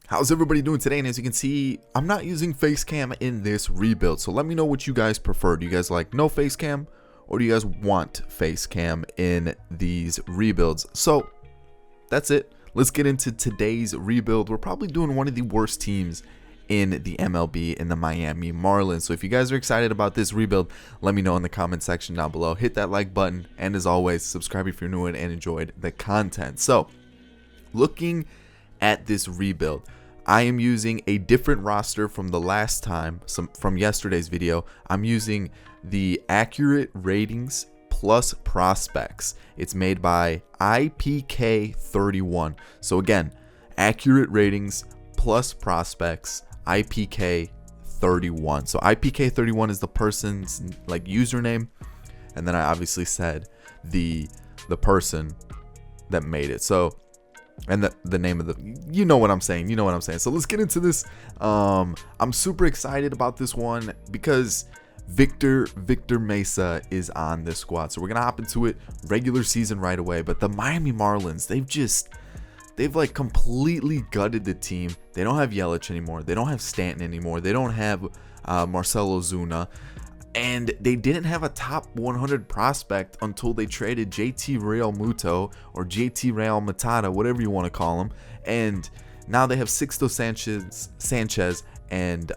How's everybody doing today? And as you can see, I'm not using face cam in this rebuild. So let me know what you guys prefer. Do you guys like no face cam, or do you guys want face cam in these rebuilds? So that's it. Let's get into today's rebuild. We're probably doing one of the worst teams in the MLB, in the Miami Marlins. So if you guys are excited about this rebuild, let me know in the comment section down below. Hit that like button, and as always, subscribe if you're new and enjoyed the content. So looking at this rebuild, I am using a different roster from the last time, from yesterday's video. I'm using the accurate ratings plus prospects. It's made by IPK31. So again, accurate ratings plus prospects, IPK31. So IPK31 is the person's like username, and then I obviously said the person that made it. So and the name of the, you know what I'm saying. So let's get into this. I'm super excited about this one because Victor Mesa is on this squad. So we're gonna hop into it regular season right away. But the Miami Marlins, they've like completely gutted the team. They don't have Yelich anymore. They don't have Stanton anymore. They don't have Marcell Ozuna. And they didn't have a top 100 prospect until they traded JT Realmuto or JT Real Matata, whatever you want to call him. And now they have Sixto Sanchez and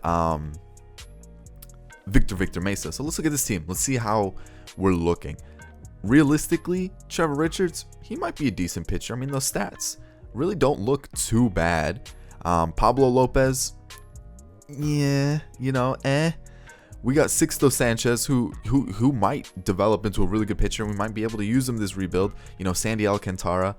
Victor Victor Mesa. So let's look at this team. Let's see how we're looking. Realistically, Trevor Richards, he might be a decent pitcher. I mean, those stats really don't look too bad. Pablo Lopez, yeah, We got Sixto Sanchez, who might develop into a really good pitcher, and we might be able to use him this rebuild. Sandy Alcantara,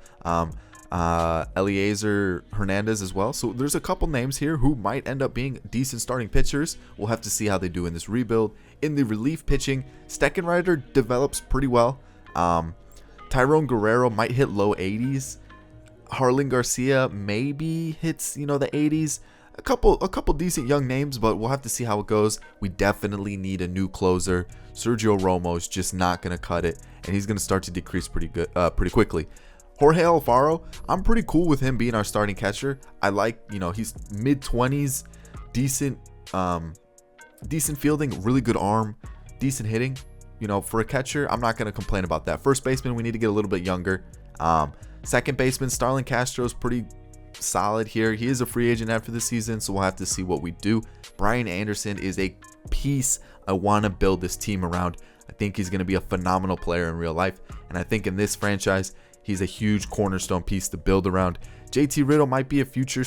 Eliezer Hernandez as well. So there's a couple names here who might end up being decent starting pitchers. We'll have to see how they do in this rebuild. In the relief pitching, Steckenrider develops pretty well. Tyrone Guerrero might hit low 80s. Harlan Garcia maybe hits the 80s. A couple decent young names, but we'll have to see how it goes. We definitely need a new closer. Sergio Romo's just not going to cut it, and he's going to start to decrease pretty quickly. Jorge Alfaro, I'm pretty cool with him being our starting catcher. I like, he's mid-20s, decent fielding, really good arm, decent hitting. For a catcher, I'm not going to complain about that. First baseman, we need to get a little bit younger. Second baseman, Starlin Castro's pretty solid here. He is a free agent after the season, so we'll have to see what we do. Brian Anderson is a piece I want to build this team around. I think he's going to be a phenomenal player in real life, and I think in this franchise he's a huge cornerstone piece to build around. JT Riddle might be a future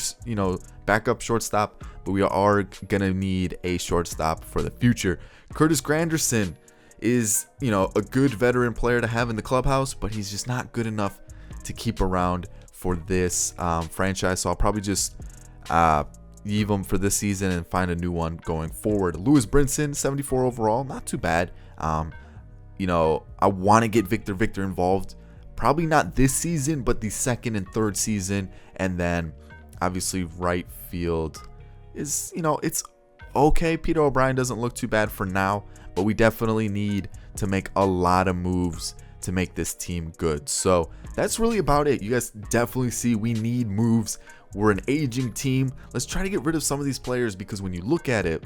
backup shortstop, but we are going to need a shortstop for the future. Curtis Granderson is a good veteran player to have in the clubhouse, but he's just not good enough to keep around for this franchise, so I'll probably just leave him for this season and find a new one going forward. Lewis Brinson, 74 overall, not too bad. I want to get Victor involved, probably not this season, but the second and third season, and then obviously right field is it's okay. Peter O'Brien doesn't look too bad for now, but we definitely need to make a lot of moves to make this team good. So that's really about it. You guys definitely see we need moves. We're an aging team. Let's try to get rid of some of these players, because when you look at it,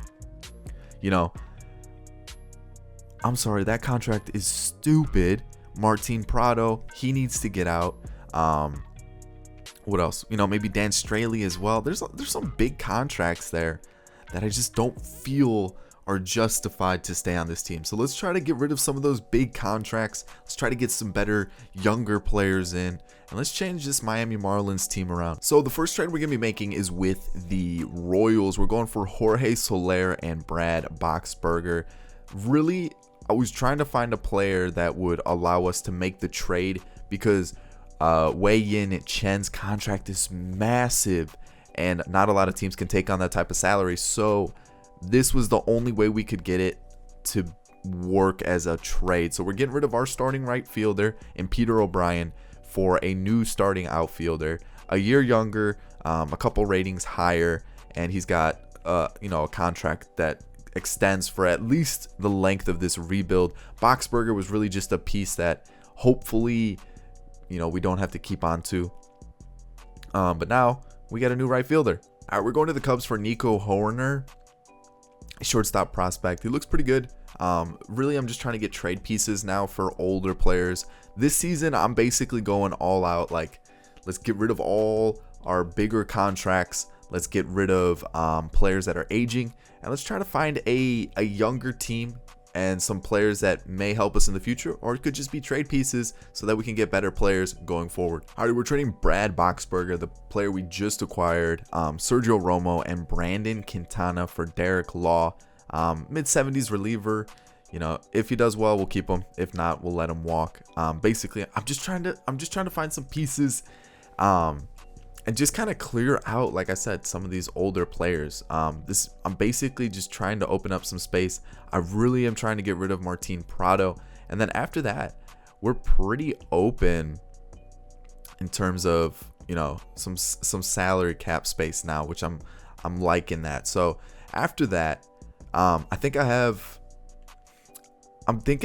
I'm sorry, that contract is stupid. Martin Prado, he needs to get out. What else? Maybe Dan Straley as well. There's some big contracts there that I just don't feel are justified to stay on this team. So let's try to get rid of some of those big contracts. Let's try to get some better younger players in, and let's change this Miami Marlins team around. So the first trade we're gonna be making is with the Royals. We're going for Jorge Soler and Brad Boxberger. Really, I was trying to find a player that would allow us to make the trade, because Wei-Yin Chen's contract is massive, and not a lot of teams can take on that type of salary. So this was the only way we could get it to work as a trade. So we're getting rid of our starting right fielder and Peter O'Brien for a new starting outfielder, a year younger, a couple ratings higher, and he's got a contract that extends for at least the length of this rebuild. Boxberger was really just a piece that hopefully we don't have to keep on to. But now we got a new right fielder. All right, we're going to the Cubs for Nico Horner, shortstop prospect. He looks pretty good. Really, I'm just trying to get trade pieces now for older players. This season, I'm basically going all out. Like, let's get rid of all our bigger contracts. Let's get rid of players that are aging, and let's try to find a younger team and some players that may help us in the future, or it could just be trade pieces so that we can get better players going forward. All right, we're trading Brad Boxberger, the player we just acquired, Sergio Romo, and Brandon Quintana for Derek Law, mid-70s reliever. You know, if he does well, we'll keep him. If not, we'll let him walk. Basically, I'm just trying to find some pieces, and just kind of clear out, like I said, some of these older players. I'm basically just trying to open up some space. I really am trying to get rid of Martin Prado, and then after that, we're pretty open in terms of, you know, some salary cap space now, which I'm liking that. So after that, I'm thinking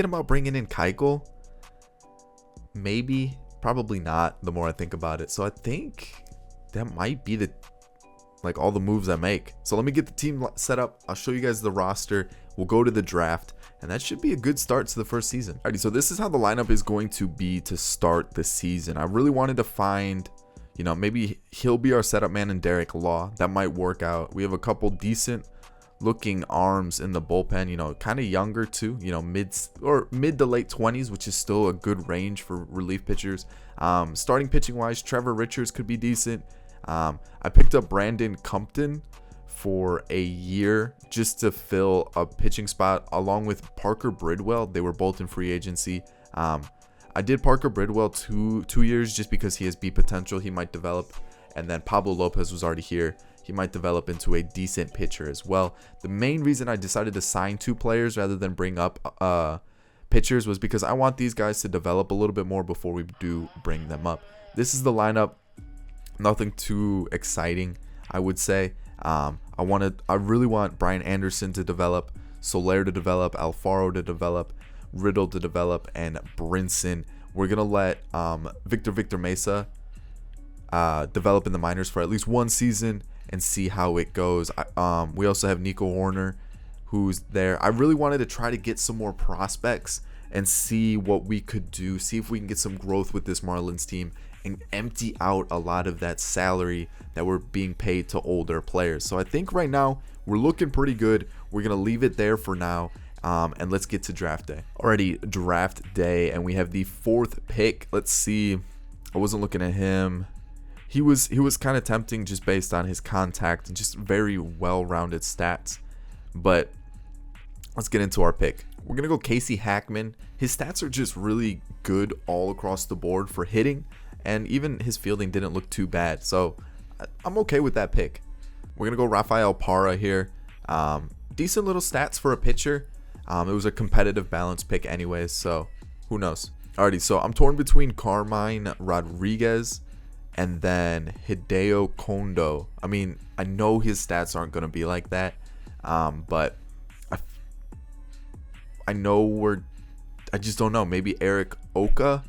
about bringing in Keuchel. Maybe, probably not. The more I think about it, so I think that might be all the moves I make. So let me get the team set up. I'll show you guys the roster. We'll go to the draft, and that should be a good start to the first season. Alrighty, so this is how the lineup is going to be to start the season. I really wanted to find, you know, maybe he'll be our setup man in Derek Law. That might work out. We have a couple decent looking arms in the bullpen, you know, kind of younger too, you know, mid to late 20s, which is still a good range for relief pitchers. Starting pitching wise, Trevor Richards could be decent. I picked up Brandon Compton for a year just to fill a pitching spot along with Parker Bridwell. They were both in free agency. I did Parker Bridwell two years just because he has B potential. He might develop. And then Pablo Lopez was already here. He might develop into a decent pitcher as well. The main reason I decided to sign 2 players rather than bring up pitchers was because I want these guys to develop a little bit more before we do bring them up. This is the lineup. Nothing too exciting, I would say. I really want Brian Anderson to develop, Soler to develop, Alfaro to develop, Riddle to develop, and Brinson. We're gonna let Victor Victor Mesa develop in the minors for at least 1 season and see how it goes. We also have Nico Horner, who's there. I really wanted to try to get some more prospects and see what we could do, see if we can get some growth with this Marlins team and empty out a lot of that salary that we're being paid to older players. So I think right now we're looking pretty good. We're gonna leave it there for now, and let's get to draft day. Already draft day, and we have the 4th pick. Let's see. I wasn't looking at him. He was kind of tempting just based on his contact and just very well-rounded stats. But let's get into our pick. We're gonna go Casey Hackman. His stats are just really good all across the board for hitting, and even his fielding didn't look too bad. So I'm okay with that pick. We're gonna go Rafael Parra here. Decent little stats for a pitcher. It was a competitive balance pick anyways, so who knows. Alrighty, so I'm torn between Carmine Rodriguez and then Hideo Kondo. I mean, I know his stats aren't going to be like that, but I know I just don't know. Maybe Eric Oka.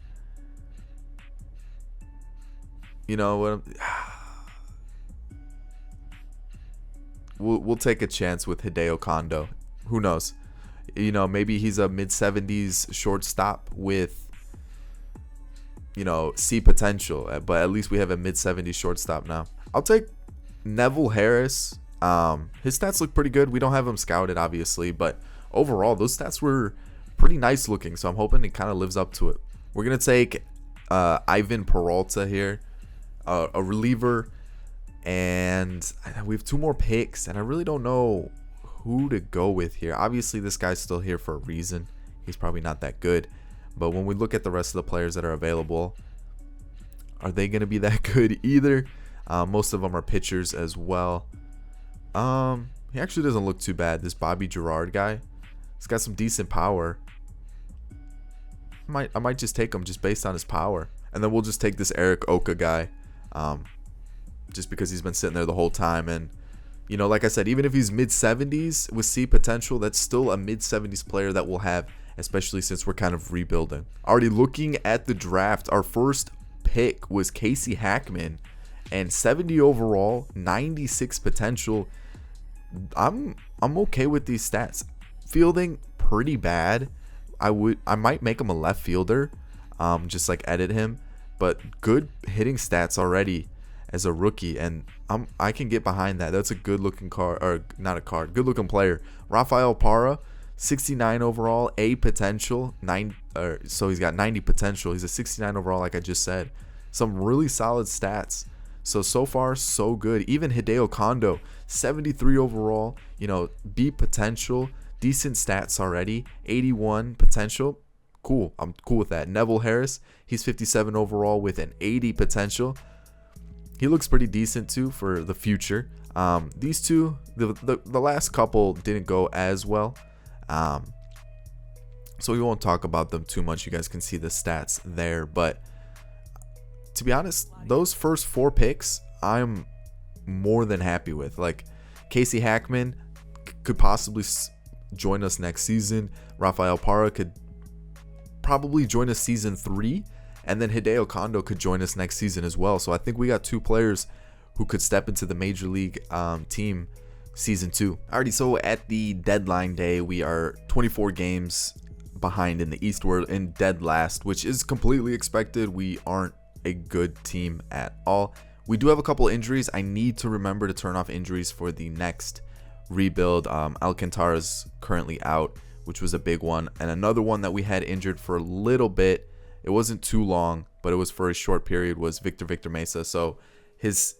You know what? We'll take a chance with Hideo Kondo. Who knows? You know, maybe he's a mid-70s shortstop with, you know, C potential, but at least we have a mid-70s shortstop now. I'll take Neville Harris. His stats look pretty good. We don't have him scouted, obviously, but overall, those stats were pretty nice looking, so I'm hoping it kind of lives up to it. We're going to take Ivan Peralta here, a reliever, and we have 2 more picks, and I really don't know who to go with here. Obviously, this guy's still here for a reason. He's probably not that good. But when we look at the rest of the players that are available, are they going to be that good either? Most of them are pitchers as well. He actually doesn't look too bad. This Bobby Girard guy, he's got some decent power. I might just take him just based on his power. And then we'll just take this Eric Oka guy, just because he's been sitting there the whole time. And, you know, like I said, even if he's mid-70s with C potential, that's still a mid-70s player that we'll have, especially since we're kind of rebuilding. Already looking at the draft, our first pick was Casey Hackman, and 70 overall, 96 potential. I'm okay with these stats. Fielding pretty bad. I might make him a left fielder, just like edit him, but good hitting stats already as a rookie, and I can get behind that. That's a good looking card, or not a card, good looking player. Rafael Parra, 69 overall, A potential, so he's got 90 potential. He's a 69 overall, like I just said. Some really solid stats. So far, so good. Even Hideo Kondo, 73 overall, B potential, decent stats already, 81 potential. Cool. I'm cool with that. Neville Harris, he's 57 overall with an 80 potential. He looks pretty decent too for the future. These two, the last couple didn't go as well. So we won't talk about them too much. You guys can see the stats there. But to be honest, those first 4 picks, I'm more than happy with. Like, Casey Hackman could possibly join us next season. Rafael Parra could probably join us season 3. And then Hideo Kondo could join us next season as well. So I think we got 2 players who could step into the major league team season 2. Alrighty, so at the deadline day, we are 24 games behind in the East. We're in dead last, which is completely expected. We aren't a good team at all. We do have a couple injuries. I need to remember to turn off injuries for the next rebuild. Alcantara's currently out, which was a big one. And another one that we had injured for a little bit, it wasn't too long, but it was for a short period, was Victor Victor Mesa. So his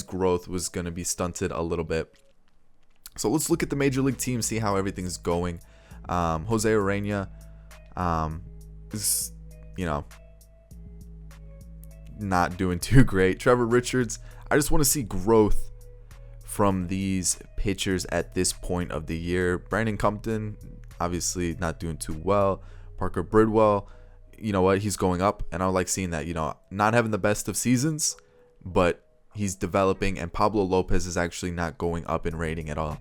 growth was going to be stunted a little bit. So let's look at the major league team, see how everything's going. Jose Urena is, not doing too great. Trevor Richards, I just want to see growth from these pitchers at this point of the year. Brandon Compton, obviously not doing too well. Parker Bridwell, you know what, he's going up, and I like seeing that. Not having the best of seasons, but he's developing. And Pablo Lopez is actually not going up in rating at all,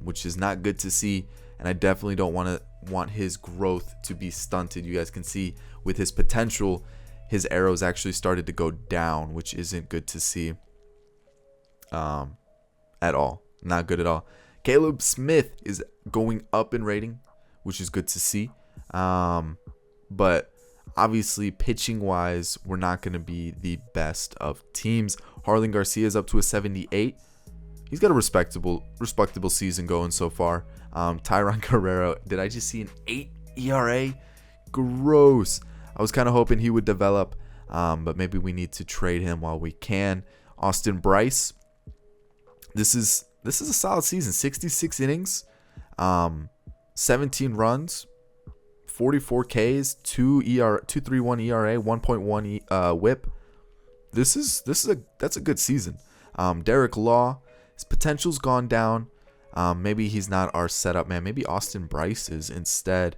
which is not good to see. And I definitely don't want his growth to be stunted. You guys can see with his potential, his arrows actually started to go down, which isn't good to see at all. Not good at all. Caleb Smith is going up in rating, which is good to see. But obviously, pitching wise, we're not going to be the best of teams. Harlan Garcia is up to a 78. He's got a respectable season going so far. Tyron Guerrero, did I just see an 8 ERA? Gross. I was kind of hoping he would develop, but maybe we need to trade him while we can. Austin Bryce, this is a solid season. 66 innings, 17 runs, 44 Ks, 2.31 ERA, 1.1 WHIP. That's a good season. Derek Law, his potential's gone down. Maybe he's not our setup man. Maybe Austin Bryce is instead.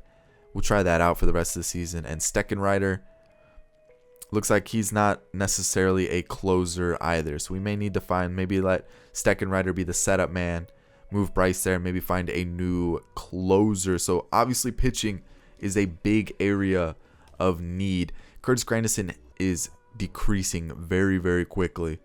We'll try that out for the rest of the season. And Steckenrider, looks like he's not necessarily a closer either. So we may need to maybe let Steckenrider be the setup man, move Bryce there, and maybe find a new closer. So obviously pitching is a big area of need. Curtis Granderson is decreasing very, very quickly.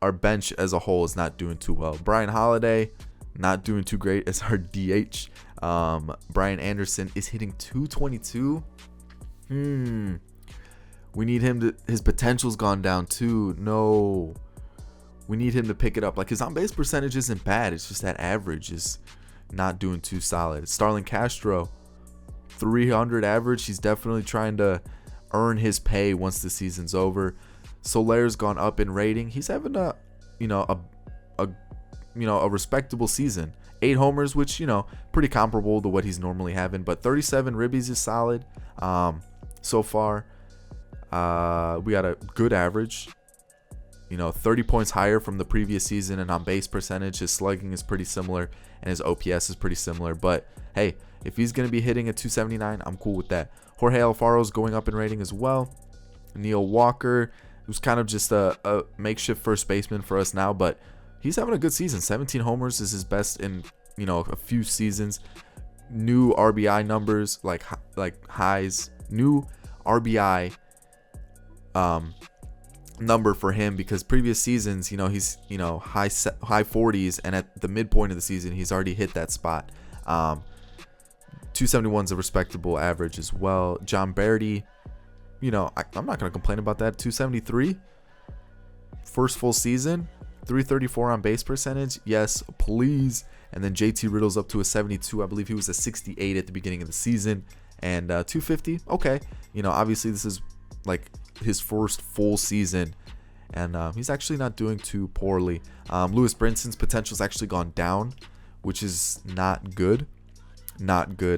Our bench as a whole is not doing too well. Brian Holiday, not doing too great as our DH. Brian Anderson is hitting 222. We need him to. His potential's gone down too. No, we need him to pick it up. Like, his on base percentage isn't bad. It's just that average is not doing too solid. Starlin Castro, 300 average. He's definitely trying to earn his pay once the season's over. Solaire's gone up in rating. He's having a respectable season. 8 homers, which, pretty comparable to what he's normally having. But 37 ribbies is solid. So far, we got a good average. 30 points higher from the previous season, and on base percentage, his slugging is pretty similar, and his OPS is pretty similar. But hey, if he's gonna be hitting a 279, I'm cool with that. Jorge Alfaro's going up in rating as well. Neil Walker, who's kind of just a makeshift first baseman for us now, but he's having a good season. 17 homers is his best in a few seasons. New RBI numbers, like highs. New RBI number for him, because previous seasons, he's high 40s, and at the midpoint of the season he's already hit that spot. 271 is a respectable average as well. John Barry, I'm not going to complain about that. 273 first full season, 334 on base percentage, yes please. And then JT Riddle's up to a 72. I believe he was a 68 at the beginning of the season, and 250. Okay, obviously this is like his first full season, and he's actually not doing too poorly. Lewis Brinson's potential's actually gone down, which is not good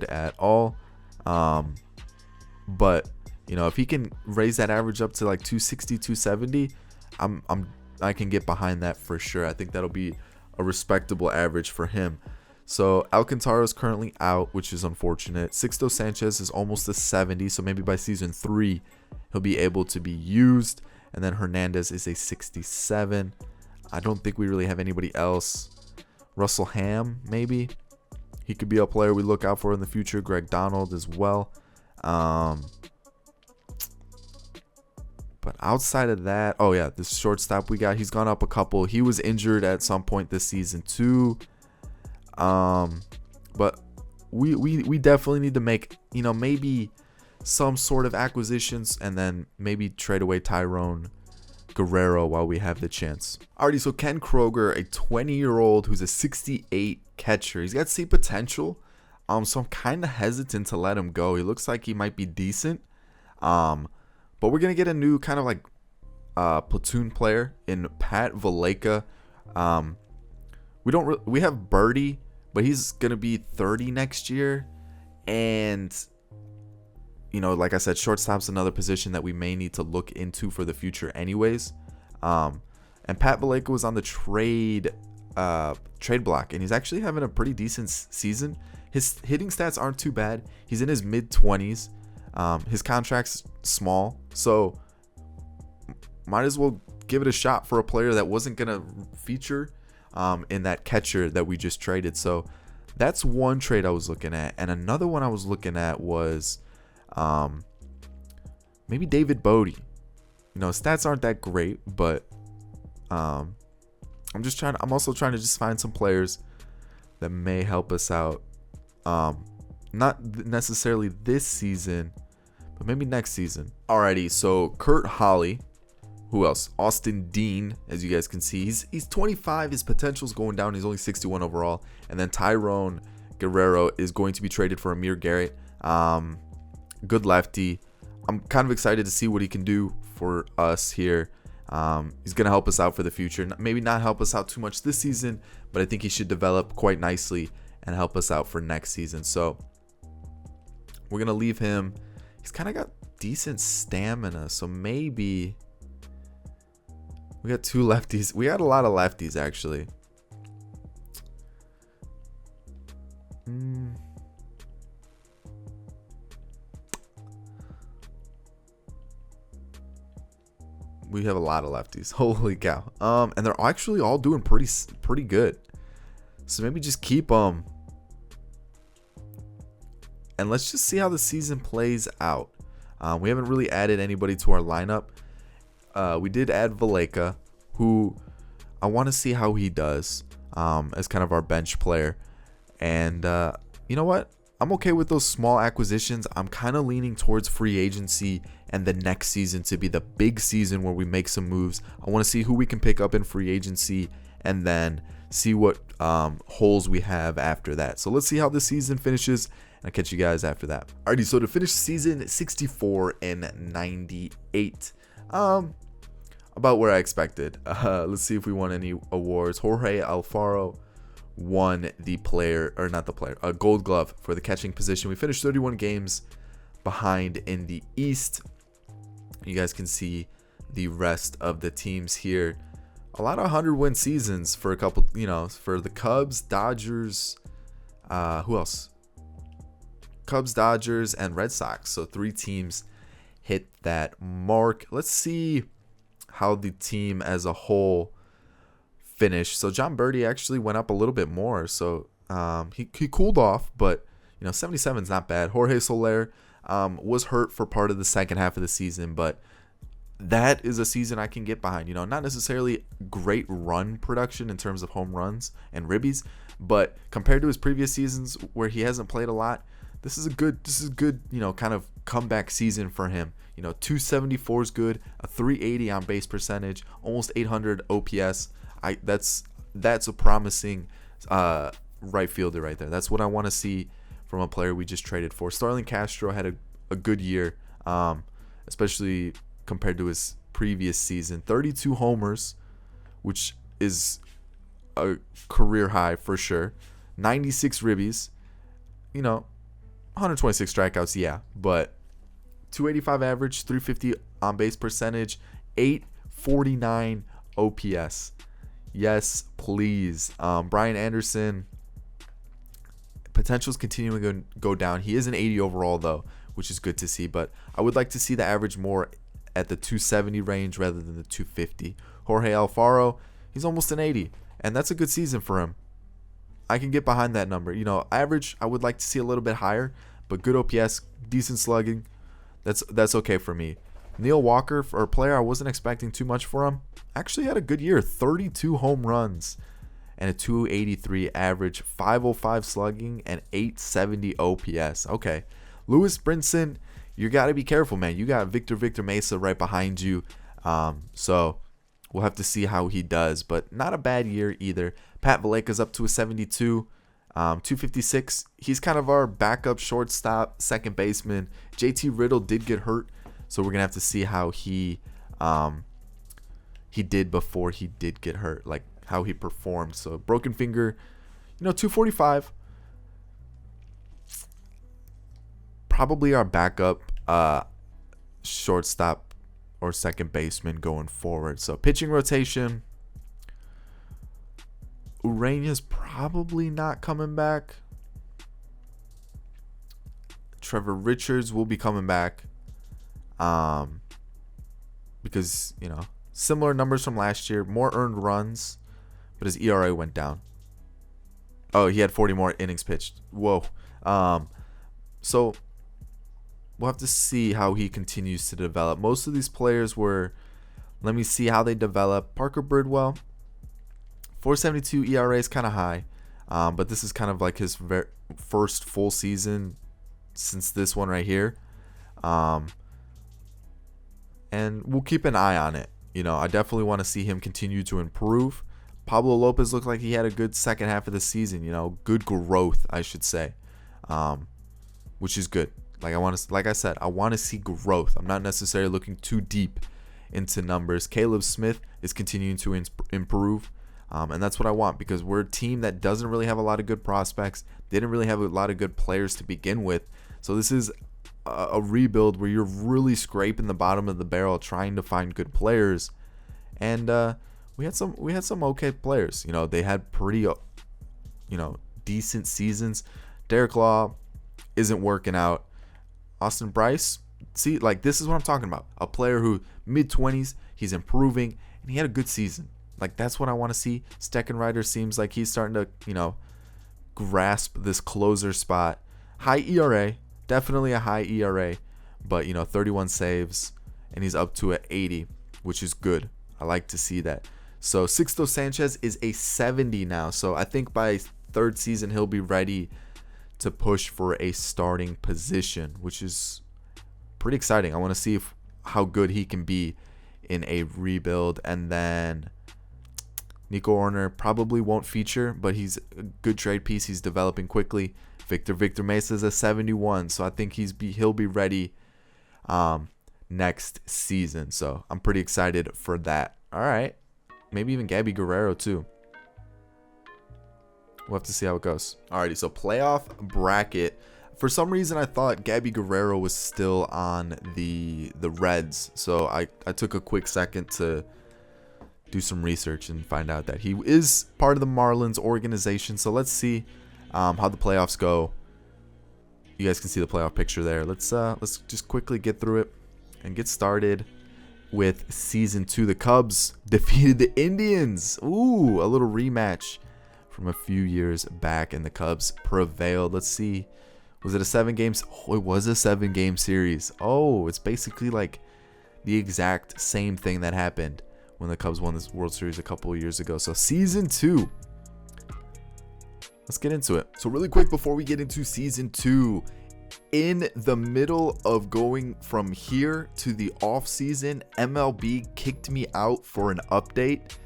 at all. But if he can raise that average up to like 260, 270, I can get behind that for sure. I think that'll be a respectable average for him. So Alcantara is currently out, which is unfortunate. Sixto Sanchez is almost a 70, so maybe by season 3 he'll be able to be used. And then Hernandez is a 67. I don't think we really have anybody else. Russell Ham, maybe he could be a player we look out for in the future. Greg Donald as well. But outside of that, oh yeah, this shortstop we got, he's gone up a couple. He was injured at some point this season too. But we definitely need to make, maybe some sort of acquisitions, and then maybe trade away Tyrone Guerrero while we have the chance. Alrighty, so Ken Kroger, a 20-year-old who's a 68 catcher. He's got C potential. So I'm kind of hesitant to let him go. He looks like he might be decent. But we're going to get a new kind of like platoon player in Pat Valleca. We have Birdie, but he's going to be 30 next year. And, like I said, shortstop's another position that we may need to look into for the future anyways. And Pat Valleca was on the trade block, and he's actually having a pretty decent season. His hitting stats aren't too bad. He's in his mid-20s. His contract's small, so might as well give it a shot for a player that wasn't going to feature in that catcher that we just traded. So that's one trade I was looking at. And another one I was looking at was maybe David Bodie. Stats aren't that great, but I'm also trying to just find some players that may help us out. Not necessarily this season, but maybe next season. Alrighty, so Kurt Holly. Who else? Austin Dean, as you guys can see. He's 25. His potential's going down. He's only 61 overall. And then Tyrone Guerrero is going to be traded for Amir Garrett. Good lefty. I'm kind of excited to see what he can do for us here. He's going to help us out for the future. Maybe not help us out too much this season, but I think he should develop quite nicely and help us out for next season. So we're going to leave him. He's kind of got decent stamina, so maybe we got two lefties. We got a lot of lefties, actually. We have a lot of lefties. Holy cow. And they're actually all doing pretty good. So maybe just keep them. And let's just see how the season plays out. We haven't really added anybody to our lineup. We did add Valleca, who I want to see how he does as kind of our bench player. And you know what? I'm okay with those small acquisitions. I'm kind of leaning towards free agency and the next season to be the big season where we make some moves. I want to see who we can pick up in free agency and then see what holes we have after that. So let's see how the season finishes. I'll catch you guys after that. Alrighty, so to finish season 64 and 98. About where I expected. Let's see if we won any awards. Jorge Alfaro won the Gold Glove for the catching position. We finished 31 games behind in the East. You guys can see the rest of the teams here. A lot of 100-win seasons for a couple, for the Cubs, Dodgers, who else? Cubs, Dodgers, and Red Sox. So 3 teams hit that mark. Let's see how the team as a whole finished. So John Birdie actually went up a little bit more. So he cooled off, but 77 is not bad. Jorge Soler was hurt for part of the second half of the season, but that is a season I can get behind. Not necessarily great run production in terms of home runs and ribbies, but compared to his previous seasons where he hasn't played a lot, this is a good, kind of comeback season for him. 274 is good, a 380 on base percentage, almost 800 OPS. That's a promising right fielder right there. That's what I want to see from a player we just traded for. Starlin Castro had a good year, especially compared to his previous season. 32 homers, which is a career high for sure. 96 ribbies, 126 strikeouts, yeah, but 285 average, 350 on base percentage, 849 OPS. Yes, please. Brian Anderson, potential is continuing to go down. He is an 80 overall though, which is good to see, but I would like to see the average more at the 270 range rather than the 250. Jorge Alfaro, he's almost an 80, and that's a good season for him. I can get behind that number. Average, I would like to see a little bit higher, but good OPS, decent slugging, that's okay for me. Neil Walker, for a player I wasn't expecting too much for him, actually had a good year. 32 home runs and a 283 average, 505 slugging, and 870 OPS. Okay. Lewis Brinson, you got to be careful, man. You got Victor Victor Mesa right behind you. So we'll have to see how he does, but not a bad year either. Pat Valleca's up to a 72, 256. He's kind of our backup shortstop, second baseman. JT Riddle did get hurt, so we're going to have to see how he did before he did get hurt, like how he performed. So broken finger, 245. Probably our backup shortstop or second baseman going forward. So pitching rotation, Ureña's probably not coming back. Trevor Richards will be coming back because, similar numbers from last year, more earned runs, but his ERA went down. Oh, he had 40 more innings pitched. Whoa. So we'll have to see how he continues to develop. Most of these players let me see how they develop. Parker Bridwell, 4.72 ERA is kind of high, but this is kind of like his first full season since this one right here. And we'll keep an eye on it. I definitely want to see him continue to improve. Pablo Lopez looked like he had a good second half of the season, good growth, I should say, which is good. Like I said, I want to see growth. I'm not necessarily looking too deep into numbers. Caleb Smith is continuing to improve, and that's what I want because we're a team that doesn't really have a lot of good prospects. They didn't really have a lot of good players to begin with. So this is a rebuild where you're really scraping the bottom of the barrel trying to find good players, and we had some okay players. They had pretty decent seasons. Derek Law isn't working out. Austin Bryce, see, this is what I'm talking about. A player who mid-20s, he's improving, and he had a good season. That's what I want to see. Steckenrider seems like he's starting to, grasp this closer spot. High ERA, definitely a high ERA, but 31 saves, and he's up to an 80, which is good. I like to see that. So Sixto Sanchez is a 70 now. So I think by third season he'll be ready to push for a starting position, which is pretty exciting. I want to see how good he can be in a rebuild. And then Nico Orner probably won't feature, but he's a good trade piece. He's developing quickly. Victor Victor Mesa is a 71, so I think he'll be ready next season. So I'm pretty excited for that. All right, maybe even Gabby Guerrero too. We'll have to see how it goes. Alrighty, so playoff bracket. For some reason, I thought Gabby Guerrero was still on the Reds. So I took a quick second to do some research and find out that he is part of the Marlins organization. So let's see how the playoffs go. You guys can see the playoff picture there. Let's just quickly get through it and get started with season 2. The Cubs defeated the Indians. Ooh, a little rematch from a few years back, and the Cubs prevailed. Let's see. Was it a 7 games? Oh, it was a 7-game series. Oh, it's basically like the exact same thing that happened when the Cubs won this World Series a couple of years ago. So season 2, let's get into it. So really quick before we get into season 2, in the middle of going from here to the off season, MLB kicked me out for an update.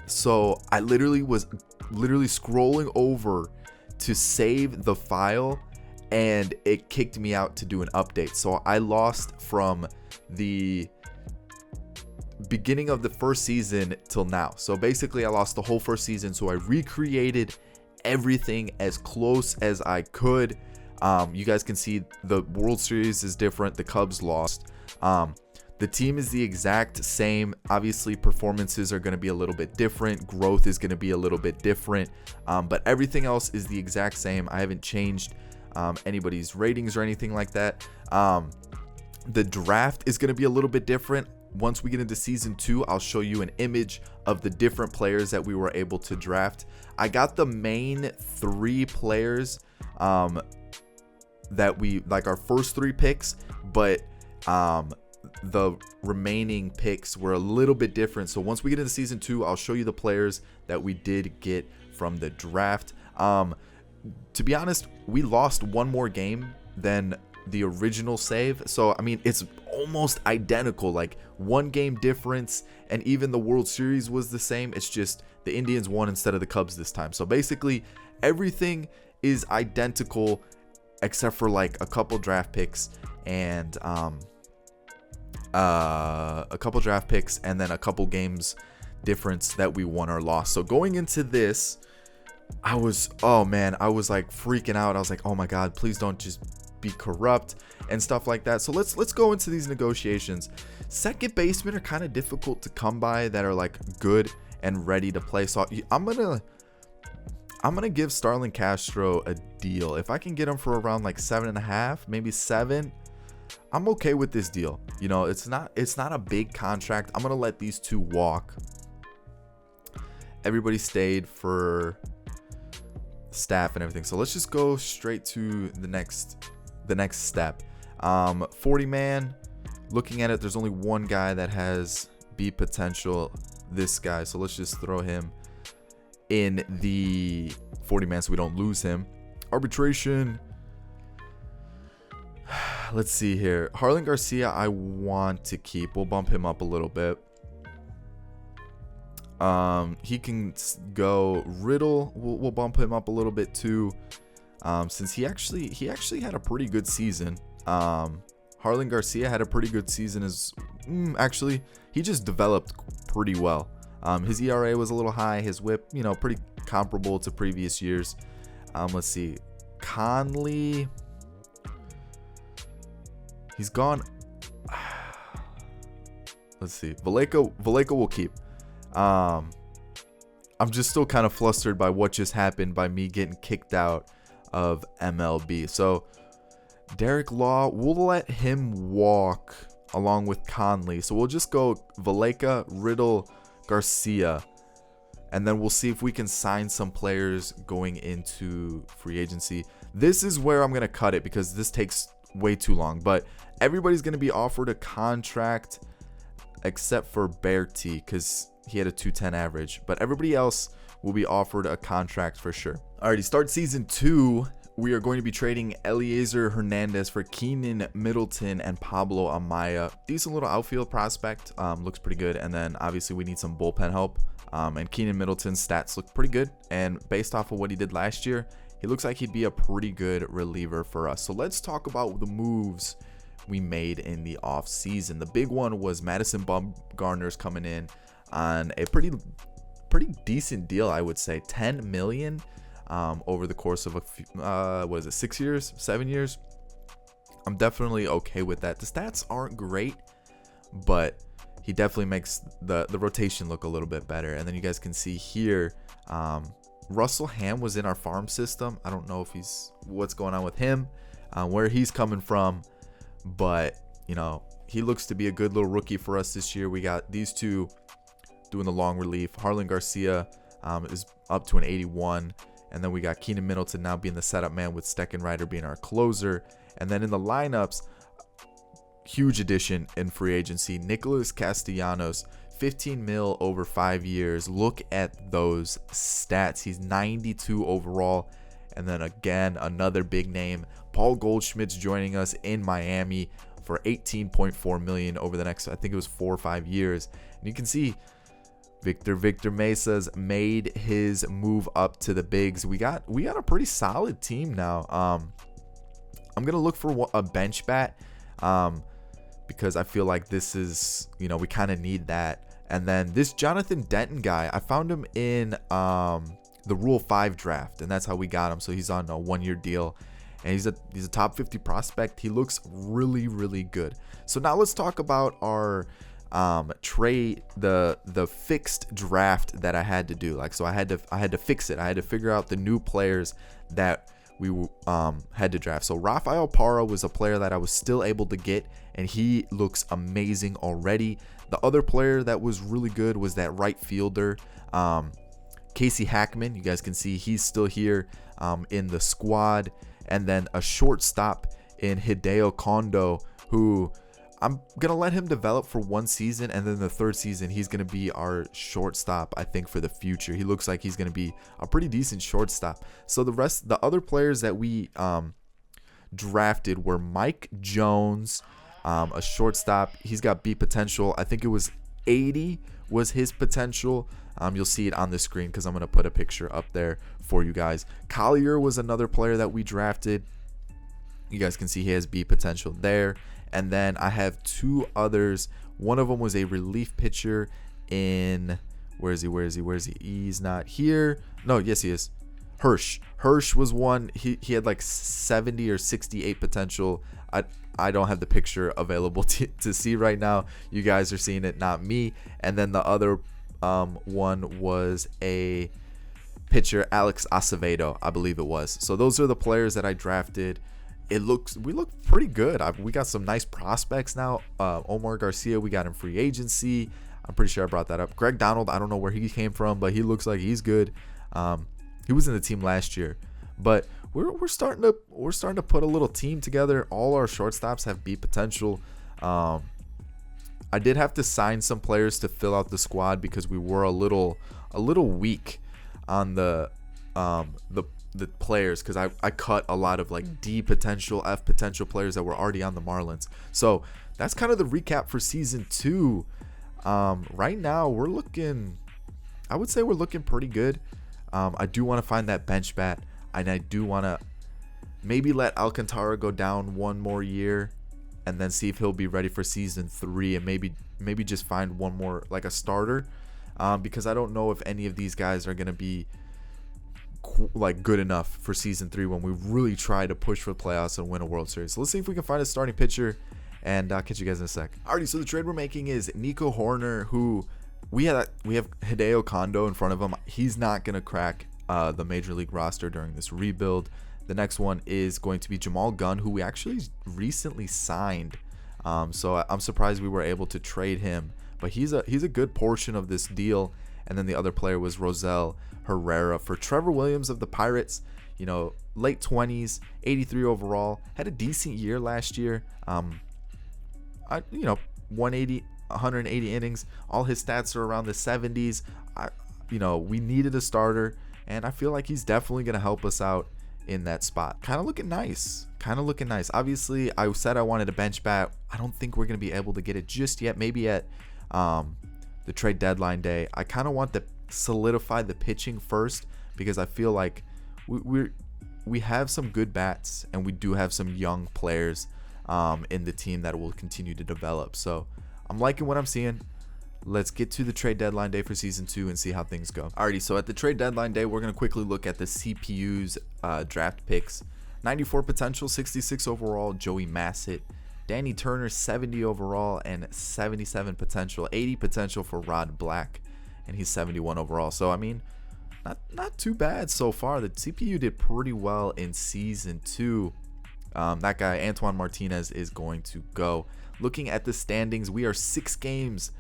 So I was literally scrolling over to save the file, and it kicked me out to do an update. So I lost from the beginning of the first season till now. So basically I lost the whole first season. So I recreated everything as close as I could. You guys can see the World Series is different. The Cubs lost. The team is the exact same. Obviously, performances are going to be a little bit different. Growth is going to be a little bit different. But everything else is the exact same. I haven't changed anybody's ratings or anything like that. The draft is going to be a little bit different. Once we get into season 2, I'll show you an image of the different players that we were able to draft. I got the main 3 players that we like, our first 3 picks, but the remaining picks were a little bit different. So once we get into season 2, I'll show you the players that we did get from the draft. To be honest, we lost one more game than the original save. So I mean, it's almost identical, like 1 game difference, and even the World Series was the same. It's just the Indians won instead of the Cubs this time. So basically everything is identical except for like a couple draft picks and then a couple games difference that we won or lost. So going into this, I was like freaking out. I was like, oh my god, please don't just be corrupt and stuff like that. So let's go into these negotiations. Second basemen are kind of difficult to come by that are like good and ready to play. So I'm gonna give Starlin Castro a deal. If I can get him for around like 7.5, maybe 7, I'm okay with this deal. You know, it's not a big contract. I'm gonna let these 2 walk. Everybody stayed for staff and everything. So let's just go straight to the next step. 40 man. Looking at it, there's only one guy that has B potential. This guy. So let's just throw him in the 40 man so we don't lose him. Arbitration. Let's see here. Harlan Garcia, I want to keep. We'll bump him up a little bit. He can go. Riddle, we'll bump him up a little bit too. Since he actually had a pretty good season. Harlan Garcia had a pretty good season actually, he just developed pretty well. His ERA was a little high. His whip, pretty comparable to previous years. Let's see. Conley. He's gone. Let's see. Vallejo will keep. I'm just still kind of flustered by what just happened by me getting kicked out of MLB. So Derek Law, we'll let him walk along with Conley. So we'll just go Vallejo, Riddle, Garcia, and then we'll see if we can sign some players going into free agency. This is where I'm going to cut it because this takes way too long, but everybody's going to be offered a contract except for Berti because he had a 210 average, but everybody else will be offered a contract for sure. Alrighty, start season 2. We are going to be trading Eliezer Hernandez for Keenan Middleton and Pablo Amaya. Decent little outfield prospect. Looks pretty good. And then obviously we need some bullpen help. And Keenan Middleton's stats look pretty good. And based off of what he did last year, he looks like he'd be a pretty good reliever for us. So let's talk about the moves we made in the off season. The big one was Madison Bumgarner's coming in on a pretty decent deal, I would say. $10 million over the course of 6 years, 7 years. I'm definitely okay with that. The stats aren't great, but he definitely makes the rotation look a little bit better. And then you guys can see here, Russell Ham was in our farm system. I don't know if what's going on with him, where he's coming from, but he looks to be a good little rookie for us this year. We got these two doing the long relief. Harlan Garcia is up to an 81. And then we got Keenan Middleton now being the setup man with Steckenrider being our closer. And then in the lineups, huge addition in free agency. Nicholas Castellanos, 15 mil over 5 years. Look at those stats. He's 92 overall. And then again, another big name, Paul Goldschmidt's joining us in Miami for 18.4 million over the next, I think it was 4 or 5 years. And you can see Victor Victor Mesa's made his move up to the bigs. We got a pretty solid team now. I'm gonna look for a bench bat because I feel like this is, we kind of need that. And then this Jonathan Denton guy, I found him in the Rule 5 draft, and that's how we got him. So he's on a 1-year deal, and he's a top 50 prospect. He looks really, really good. So now let's talk about our trade, the fixed draft that I had to do. So I had to fix it. I had to figure out the new players that we had to draft. So Rafael Parra was a player that I was still able to get, and he looks amazing already. The other player that was really good was that right fielder, Casey Hackman. You guys can see he's still here in the squad. And then a shortstop in Hideo Kondo, who I'm going to let him develop for 1 season. And then the 3rd season, he's going to be our shortstop, I think, for the future. He looks like he's going to be a pretty decent shortstop. So the other players that we drafted were Mike Jones, a shortstop. He's got B potential. I think it was 80 was his potential. You'll see it on the screen because I'm going to put a picture up there for you guys. Collier was another player that we drafted. You guys can see he has B potential there. And then I have 2 others. One of them was a relief pitcher in, where is he? He's not here. No, yes, he is. Hirsch was one. He had like 70 or 68 potential. I don't have the picture available to see right now. You guys are seeing it, not me. And then the other one was a pitcher, Alex Acevedo, I believe it was. So those are the players that I drafted. We look pretty good. We got some nice prospects now. Omar Garcia, we got in free agency. I'm pretty sure I brought that up. Greg Donald, I don't know where he came from, but he looks like he's good. He was in the team last year, but we're starting to put a little team together. All our shortstops have B potential. I did have to sign some players to fill out the squad because we were a little weak on the players, because I cut a lot of like D potential, F potential players that were already on the Marlins. So that's kind of the recap for season 2. Right now I would say we're looking pretty good. I do want to find that bench bat, and I do want to maybe let Alcantara go down 1 more year and then see if he'll be ready for season 3, and maybe just find one more, like a starter, because I don't know if any of these guys are going to be like good enough for season 3 when we really try to push for the playoffs and win a World Series. So let's see if we can find a starting pitcher, and I'll catch you guys in a sec. Alrighty, so the trade we're making is Nico Horner, who we have Hideo Kondo in front of him. He's not going to crack the major league roster during this rebuild. The next one is going to be Jamal Gunn, who we actually recently signed. So I'm surprised we were able to trade him, but he's a good portion of this deal. And then the other player was Rosel Herrera for Trevor Williams of the Pirates. Late 20s, 83 overall, had a decent year last year. 180 innings. All his stats are around the 70s. We needed a starter, and I feel like he's definitely going to help us out in that spot. Kind of looking nice. Obviously, I said I wanted a bench bat. I don't think we're going to be able to get it just yet. Maybe at the trade deadline day. I kind of want to solidify the pitching first, because I feel like we have some good bats, and we do have some young players in the team that will continue to develop. So I'm liking what I'm seeing. Let's get to the trade deadline day for season 2 and see how things go. Alrighty, so at the trade deadline day, we're going to quickly look at the CPU's draft picks. 94 potential, 66 overall, Joey Massett. Danny Turner, 70 overall and 77 potential. 80 potential for Rod Black, and he's 71 overall. So, I mean, not too bad so far. The CPU did pretty well in season 2. That guy, Antoine Martinez, is going to go. Looking at the standings, we are 6 games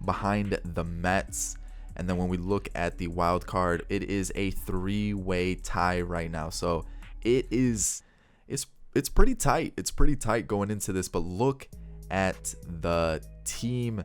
behind the Mets. And then when we look at the wild card, it is a 3-way tie right now. So it's pretty tight. It's pretty tight going into this, but look at the team,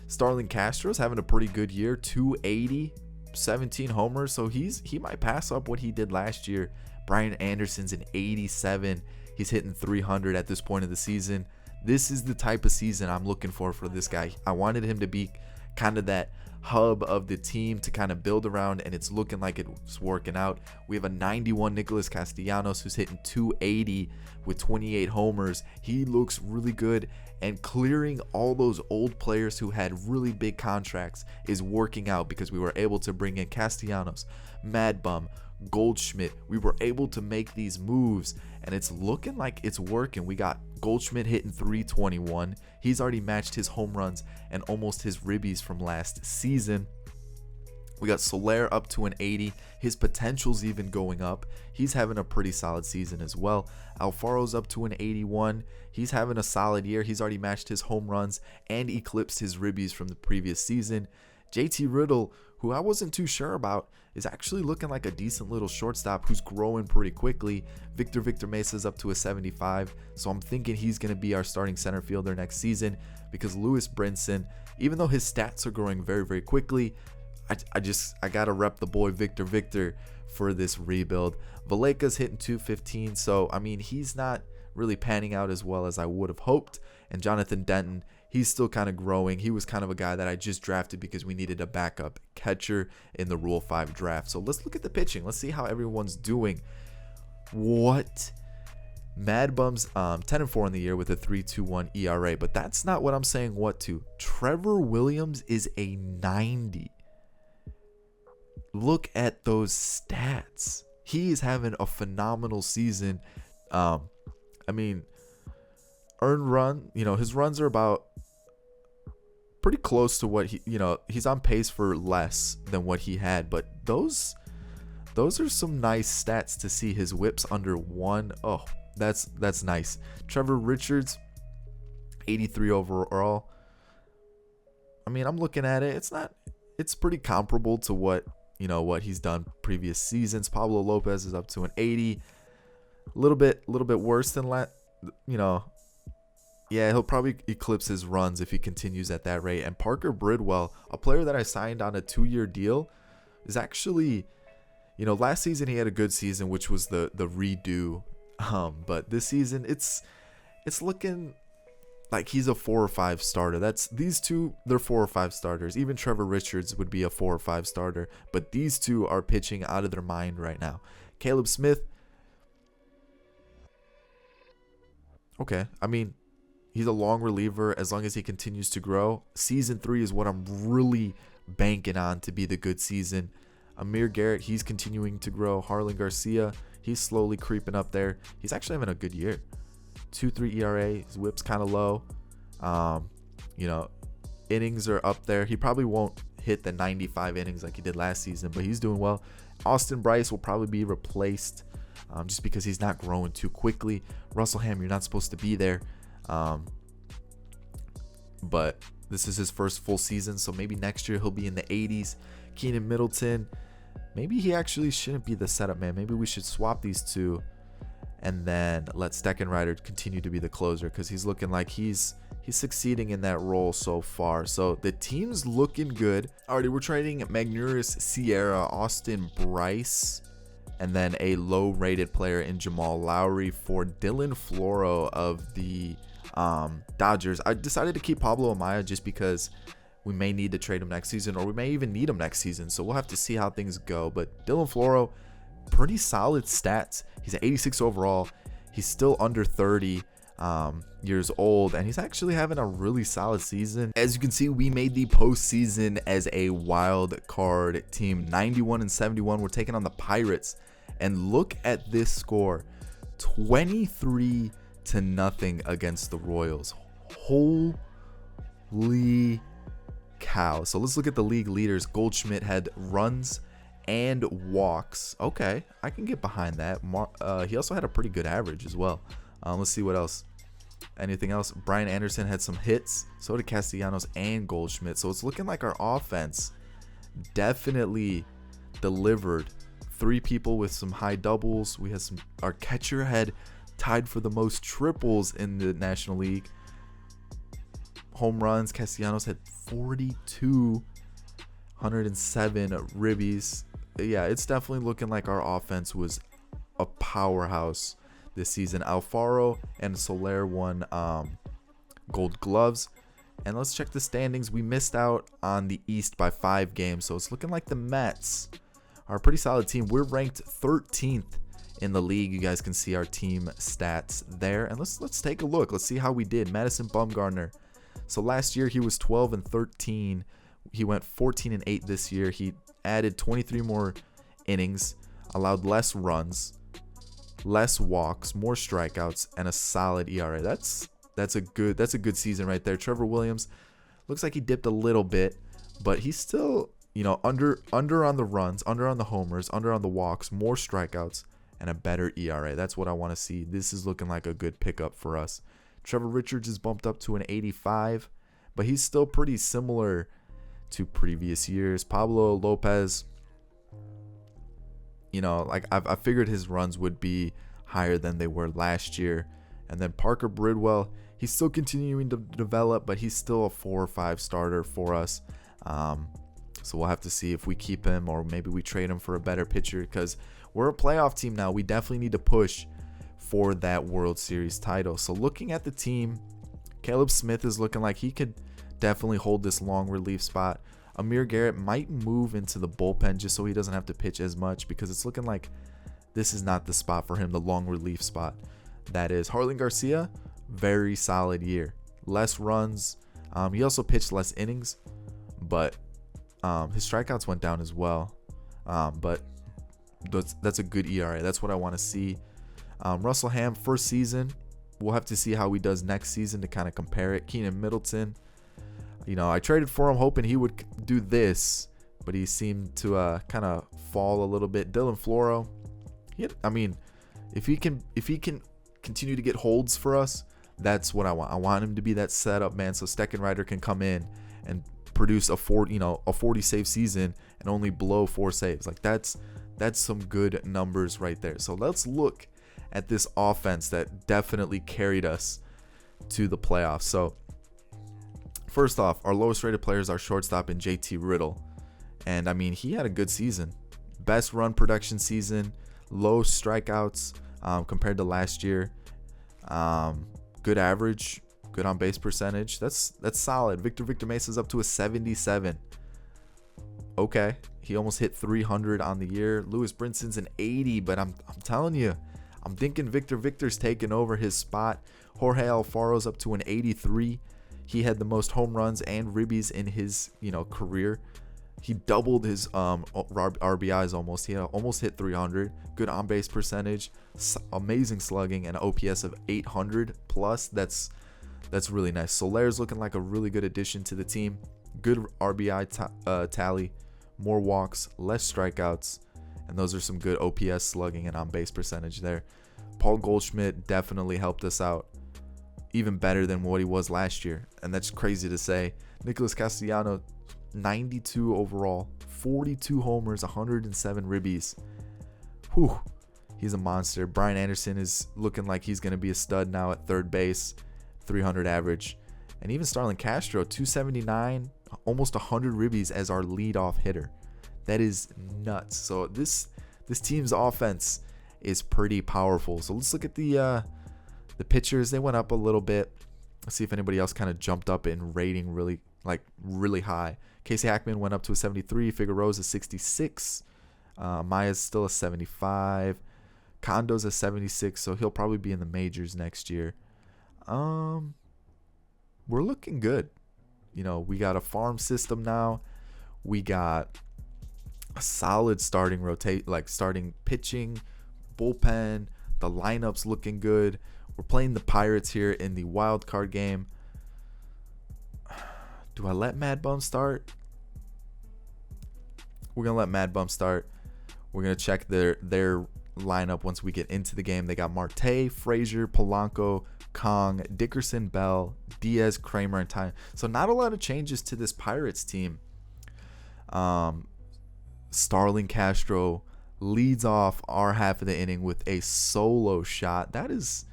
Starlin Castro's having a pretty good year, 280, 17 homers. So he might pass up what he did last year. Brian Anderson's an 87. He's hitting 300 at this point of the season. This is the type of season I'm looking for this guy. I wanted him to be kind of that hub of the team to kind of build around, and it's looking like it's working out. We have a 91 Nicholas Castellanos who's hitting 280 with 28 homers. He looks really good, and clearing all those old players who had really big contracts is working out because we were able to bring in Castellanos, Mad Bum, Goldschmidt. We were able to make these moves, and it's looking like it's working. We got Goldschmidt hitting 321. He's already matched his home runs and almost his ribbies from last season. We got Soler up to an 80. His potential's even going up. He's having a pretty solid season as well. Alfaro's up to an 81. He's having a solid year. He's already matched his home runs and eclipsed his ribbies from the previous season. JT Riddle, who I wasn't too sure about, is actually looking like a decent little shortstop who's growing pretty quickly. Victor Victor Mesa is up to a 75, so I'm thinking he's going to be our starting center fielder next season because Lewis Brinson, even though his stats are growing very, very quickly, I got to rep the boy Victor Victor for this rebuild. Valleca's hitting 215, so I mean, he's not really panning out as well as I would have hoped. And Jonathan Denton, he's still kind of growing. He was kind of a guy that I just drafted because we needed a backup catcher in the Rule 5 draft. So let's look at the pitching. Let's see how everyone's doing. What? Mad Bum's 10-4 in the year with a 3.21 ERA, but that's not what I'm saying what to. Trevor Williams is a 90. Look at those stats. He is having a phenomenal season. I mean, earned run, his runs are about pretty close to what he's on pace for less than what he had, but those are some nice stats to see. His whips under 1. Oh, that's nice. Trevor Richards, 83 overall. I mean, I'm looking at it. It's pretty comparable to what he's done previous seasons. Pablo Lopez is up to an 80. A little bit worse than yeah, he'll probably eclipse his runs if he continues at that rate. And Parker Bridwell, a player that I signed on a 2-year deal, is actually, last season he had a good season, which was the redo. But this season it's looking like he's a 4 or 5 starter. These two, they're 4 or 5 starters. Even Trevor Richards would be a 4 or 5 starter, but these two are pitching out of their mind right now. Caleb Smith, okay, I mean, he's a long reliever as long as he continues to grow. Season 3 is what I'm really banking on to be the good season. Amir Garrett, he's continuing to grow. Harlan Garcia, he's slowly creeping up there. He's actually having a good year. 2.3 ERA. His whip's kind of low. Innings are up there. He probably won't hit the 95 innings like he did last season, but he's doing well. Austin Bryce will probably be replaced just because he's not growing too quickly. Russell Ham, you're not supposed to be there. But this is his first full season, so maybe next year he'll be in the 80s. Keenan Middleton, maybe he actually shouldn't be the setup man. Maybe we should swap these two and then let Steckenrider continue to be the closer because he's looking like he's succeeding in that role so far. So the team's looking good. Alrighty, we're trading Magneuris Sierra, Austin Bryce, and then a low-rated player in Jamal Lowry for Dylan Floro of the Dodgers. I decided to keep Pablo Amaya just because we may need to trade him next season, or we may even need him next season. So we'll have to see how things go. But Dylan Floro, pretty solid stats. He's at 86 overall. He's still under 30 years old, and he's actually having a really solid season. As you can see, we made the postseason as a wild card team. 91-71. We're taking on the Pirates, and look at this score: 23-0 against the Royals. Holy cow! So let's look at the league leaders. Goldschmidt had runs and walks. Okay, I can get behind that. He also had a pretty good average as well. Let's see what else. Anything else? Brian Anderson had some hits. So did Castellanos and Goldschmidt. So it's looking like our offense definitely delivered. 3 people with some high doubles. We had our catcher had tied for the most triples in the National League. home runs. Castellanos had 42, 107 ribbies. Yeah, it's definitely looking like our offense was a powerhouse this season. Alfaro and Soler won gold gloves. And let's check the standings. We missed out on the East by 5 games, so it's looking like the Mets are a pretty solid team. We're ranked 13th in the league. You guys can see our team stats there. And let's take a look. Let's see how we did. Madison Bumgarner. So last year he was 12-13. He went 14-8 this year. He added 23 more innings, allowed less runs, less walks, more strikeouts, and a solid ERA. That's a good season right there. Trevor Williams looks like he dipped a little bit, but he's still, under on the runs, under on the homers, under on the walks, more strikeouts, and a better ERA. That's what I want to see. This is looking like a good pickup for us. Trevor Richards is bumped up to an 85, but he's still pretty similar to previous years. Pablo Lopez, I figured his runs would be higher than they were last year. And then Parker Bridwell, he's still continuing to develop, but he's still a 4 or 5 starter for us. So we'll have to see if we keep him or maybe we trade him for a better pitcher, because we're a playoff team now. We definitely need to push for that World Series title. So looking at the team, Caleb Smith is looking like he could definitely hold this long relief spot. Amir Garrett might move into the bullpen just so he doesn't have to pitch as much, because it's looking like this is not the spot for him, the long relief spot. That is. Harlan Garcia, very solid year. Less runs. He also pitched less innings, but his strikeouts went down as well. But that's a good ERA. That's what I want to see. Russell Ham, first season. We'll have to see how he does next season to kind of compare it. Keenan Middleton. I traded for him hoping he would do this, but he seemed to kind of fall a little bit. Dylan Floro. If he can continue to get holds for us, that's what I want. I want him to be that setup man, so Steckenrider can come in and produce a 40 save season and only blow 4 saves. Like that's some good numbers right there. So let's look at this offense that definitely carried us to the playoffs. So first off, our lowest rated player is our shortstop in JT Riddle, and he had a good season, best run production season, low strikeouts compared to last year. Good average, good on base percentage. That's solid. Victor Mesa is up to a 77. Okay, he almost hit 300 on the year. Lewis Brinson's an 80, but I'm telling you, I'm thinking Victor's taking over his spot. Jorge Alfaro's up to an 83. He had the most home runs and ribbies in his career. He doubled his RBIs almost. He almost hit 300. Good on base percentage, amazing slugging, and an OPS of 800 plus. That's really nice. Soler's looking like a really good addition to the team. Good RBI tally, more walks, less strikeouts, and those are some good OPS slugging and on base percentage there. Paul Goldschmidt definitely helped us out, even better than what he was last year, and that's crazy to say. Nicholas Castellanos, 92 overall, 42 homers, 107 ribbies. Whew, he's a monster. Brian Anderson is looking like he's going to be a stud now at third base, 300 average. And even Starlin Castro, 279, almost 100 ribbies as our leadoff hitter. That is nuts. So this team's offense is pretty powerful. So let's look at the pitchers. They went up a little bit. Let's see if anybody else kind of jumped up in rating really high. Casey Hackman went up to a 73. Figueroa's a 66. Maya's still a 75. Condo's a 76, so he'll probably be in the majors next year. We're looking good. We got a farm system now. We got a solid starting starting pitching, bullpen. The lineup's looking good. We're playing the Pirates here in the wild card game. Do I let Mad Bum start? We're going to let Mad Bum start. We're going to check their lineup once we get into the game. They got Marte, Frazier, Polanco, Kong, Dickerson, Bell, Diaz, Kramer, and Ty. So not a lot of changes to this Pirates team. Starlin Castro leads off our half of the inning with a solo shot. That is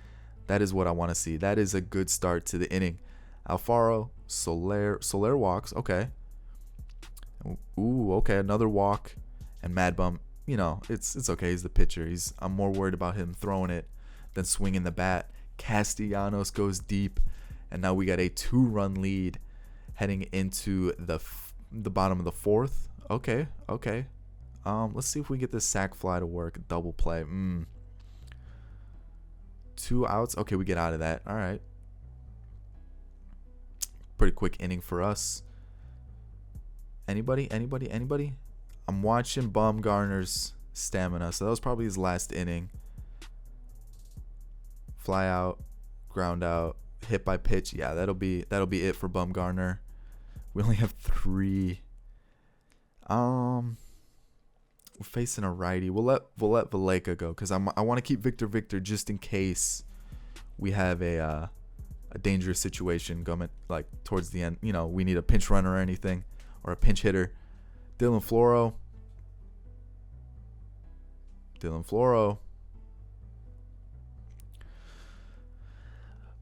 what I want to see. That is a good start to the inning. Alfaro Soler walks. Okay. Ooh, okay, another walk. And Mad Bum, you know, it's okay. He's the pitcher. I'm more worried about him throwing it than swinging the bat. Castellanos goes deep, and now we got a 2-run lead heading into the bottom of the 4th. Okay. Let's see if we get this sac fly to work. Double play. 2 outs. Okay, we get out of that. All right. Pretty quick inning for us. Anybody? I'm watching Bumgarner's stamina, so that was probably his last inning. Fly out, ground out, hit by pitch. Yeah, that'll be it for Bumgarner. We only have 3. We're facing a righty. We'll let Valleca go because I want to keep Victor just in case we have a dangerous situation coming like towards the end. You know, we need a pinch runner or anything, or a pinch hitter. Dylan Floro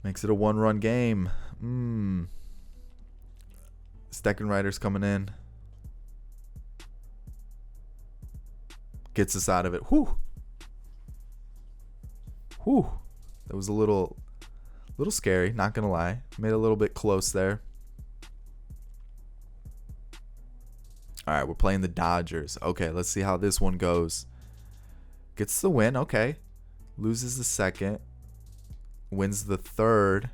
makes it a 1-run game. Steckenrider's coming in. Gets us out of it. Whew. That was a little scary, not gonna lie. Made it a little bit close there. All right, we're playing the Dodgers. Okay, let's see how this one goes. Gets the win. Okay. Loses the 2nd. Wins the 3rd.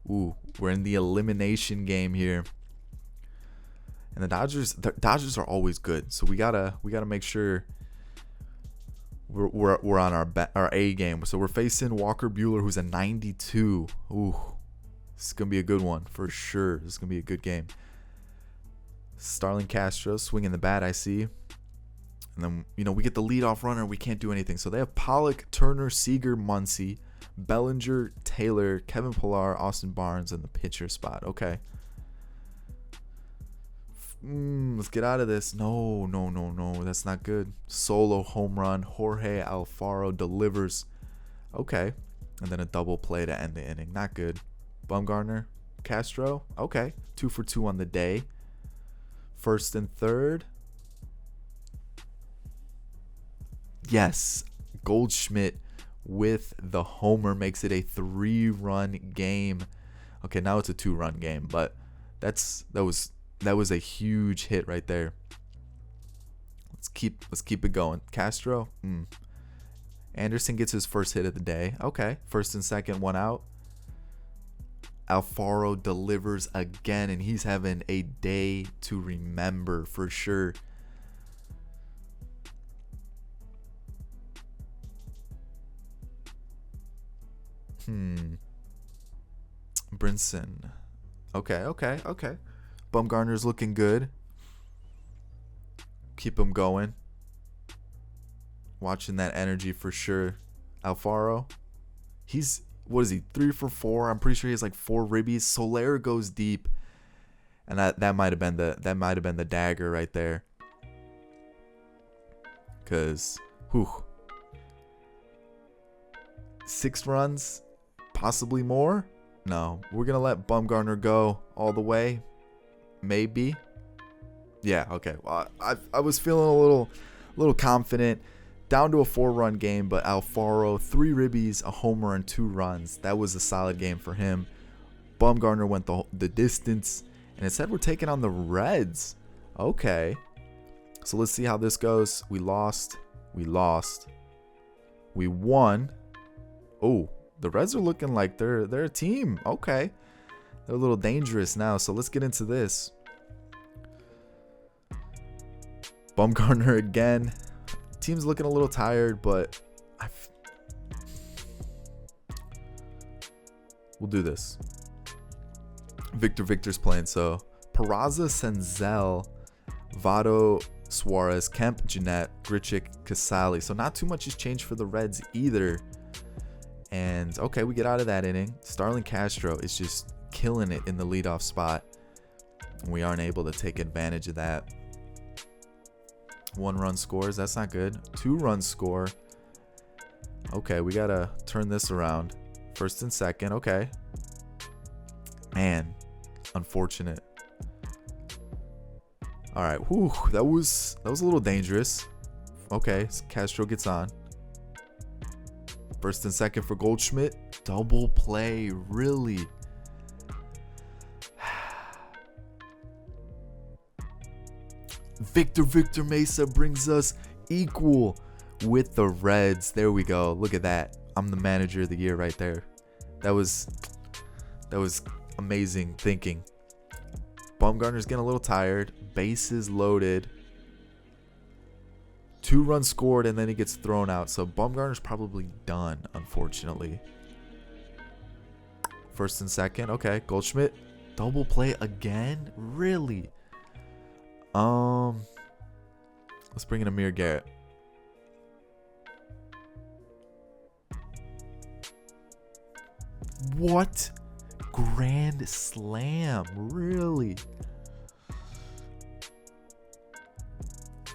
Ooh, we're in the elimination game here. And the Dodgers are always good. So we gotta make sure we're on our A game. So we're facing Walker Buehler, who's a 92. Ooh, this is gonna be a good one for sure. This is gonna be a good game. Starlin Castro swinging the bat, I see. And then, you know, we get the leadoff runner. We can't do anything. So they have Pollock, Turner, Seager, Muncy, Bellinger, Taylor, Kevin Pillar, Austin Barnes in the pitcher spot. Okay. Let's get out of this. No. That's not good. Solo home run. Jorge Alfaro delivers. Okay. And then a double play to end the inning. Not good. Bumgarner, Castro. Okay. 2 for 2 on the day. 1st and 3rd. Yes. Goldschmidt with the homer makes it a 3-run game. Okay, now it's a 2-run game, but that was a huge hit right there. Let's keep it going. Castro. Anderson gets his first hit of the day. Okay, 1st and 2nd, 1 out. Alfaro delivers again, and he's having a day to remember for sure. Brinson. Okay. Bumgarner's looking good. Keep him going. Watching that energy for sure. Alfaro. What is he? 3 for 4. I'm pretty sure he has like 4 ribbies. Soler goes deep. And that might have been the dagger right there. Cause 6 runs, possibly more. No, we're gonna let Bumgarner go all the way. Maybe. Yeah. Okay. Well, I was feeling a little confident. Down to a 4-run game, but Alfaro 3 ribbies, a homer, and 2 runs. That was a solid game for him. Bumgarner went the distance, and it said we're taking on the Reds. Okay. So let's see how this goes. We lost. We won. Oh, the Reds are looking like they're a team. Okay. They're a little dangerous now, so let's get into this. Bumgarner again. Team's looking a little tired, but we'll do this. Victor's playing, so Peraza, Senzel, Votto, Suarez, Kemp, Jeanette, Grichuk, Casali. So not too much has changed for the Reds either. And okay, we get out of that inning. Starlin Castro is just killing it in the leadoff spot. And we aren't able to take advantage of that. 1-run scores. That's not good. 2-run score. Okay, we got to turn this around. 1st and 2nd. Okay. Man, unfortunate. All right, whew, that was a little dangerous. Okay, so Castro gets on. First and second for Goldschmidt. Double play, really? Victor Victor Mesa brings us equal with the Reds. There we go. Look at that. I'm the manager of the year right there. That was amazing thinking. Bumgarner's getting a little tired. Bases loaded. 2 runs scored, and then he gets thrown out. So Bumgarner's probably done, unfortunately. First and second. Okay, Goldschmidt. Double play again? Really? Let's bring in Amir Garrett. What? Grand slam? Really?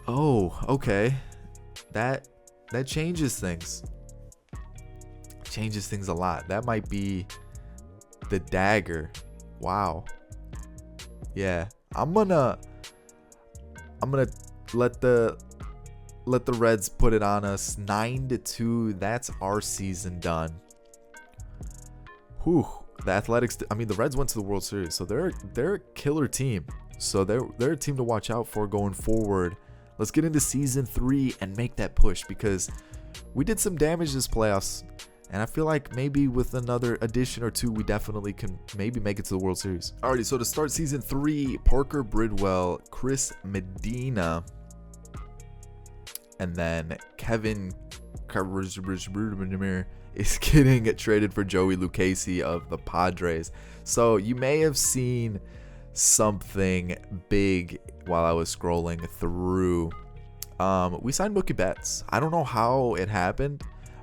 Oh, okay. That changes things. Changes things a lot. That might be the dagger. Wow. Yeah. I'm gonna let the Reds put it on us. 9-2. That's our season done. Whew. The Athletics, I mean, the Reds went to the World Series, so they're a killer team. So they're a team to watch out for going forward. Let's get into season 3 and make that push, because we did some damage this playoffs, and I feel like maybe with another addition or two, we definitely can maybe make it to the World Series. Alrighty, so to start season 3, Parker Bridwell, Chris Medina, and then Kevin is getting traded for Joey Lucchesi of the Padres. So you may have seen something big while I was scrolling through. We signed Mookie Betts. I don't know how it happened.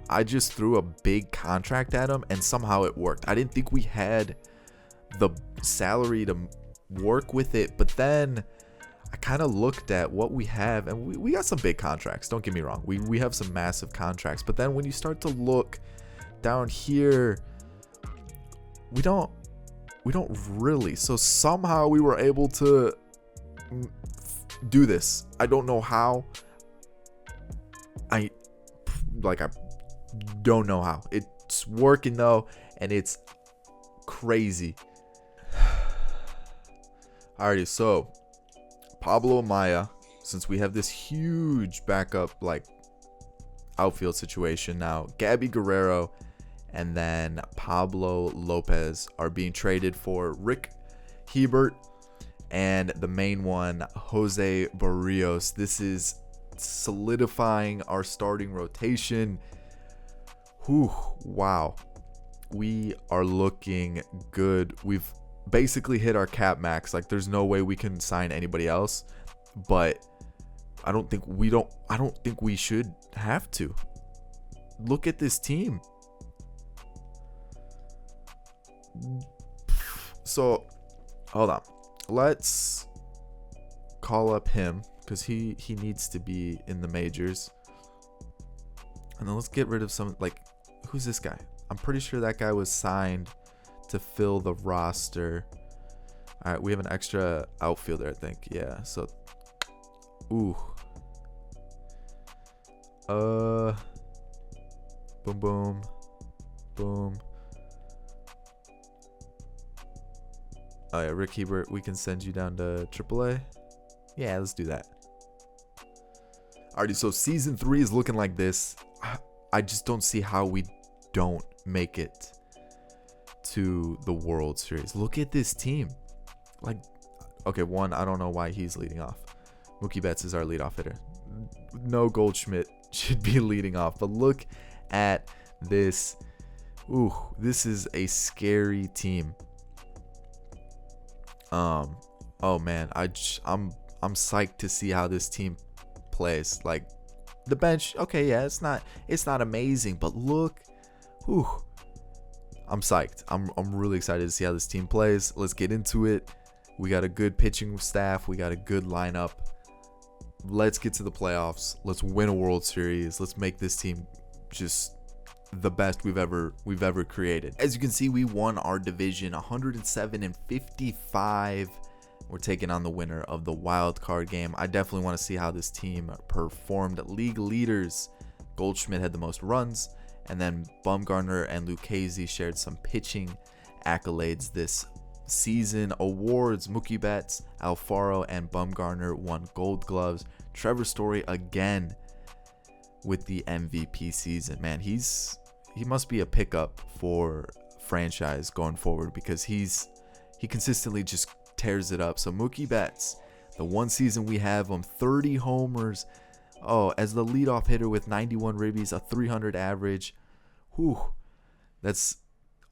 I just threw a big contract at him, and somehow it worked. I didn't think we had the salary to work with it, but then I kind of looked at what we have, and we got some big contracts. Don't get me wrong. We have some massive contracts, but then when you start to look down here, we don't really. So somehow we were able to do this. I don't know how. I don't know how. It's working though, and it's crazy. Alrighty, so Pablo Maya, since we have this huge backup outfield situation now, Gabby Guerrero and then Pablo Lopez are being traded for Rick Hebert and the main one, Jose Barrios. This is solidifying our starting rotation. Whew, wow. We are looking good. We've basically hit our cap max. There's no way we can sign anybody else, but I don't think we should have to. Look at this team. So, hold on. Let's call up him because he needs to be in the majors. And then let's get rid of some, who's this guy? I'm pretty sure that guy was signed to fill the roster. All right, we have an extra outfielder, I think. Yeah, so ooh. Boom, boom, boom. Oh yeah, Rick Hebert, we can send you down to AAA. Yeah, let's do that. Alrighty, so season 3 is looking like this. I just don't see how we don't make it to the World Series. Look at this team. Okay, one, I don't know why he's leading off. Mookie Betts is our leadoff hitter. No, Goldschmidt should be leading off, but look at this. Ooh, this is a scary team. Oh man, I'm psyched to see how this team plays. The bench, okay, yeah, it's not amazing, but look, whew, I'm psyched. I'm really excited to see how this team plays. Let's get into it. We got a good pitching staff. We got a good lineup. Let's get to the playoffs. Let's win a World Series. Let's make this team just the best we've ever created. As you can see, we won our division 107-55. We're taking on the winner of the wild card game. I definitely want to see how this team performed. League leaders, Goldschmidt had the most runs, and then Bumgarner and Lucchesi shared some pitching accolades this season. Awards, Mookie Betts, Alfaro, and Bumgarner won Gold Gloves. Trevor Story again with the MVP season. Man, he must be a pickup for franchise going forward, because he consistently just tears it up. So Mookie Betts, the one season we have him, 30 homers. Oh, as the leadoff hitter with 91 ribbies, a 300 average. Whew, that's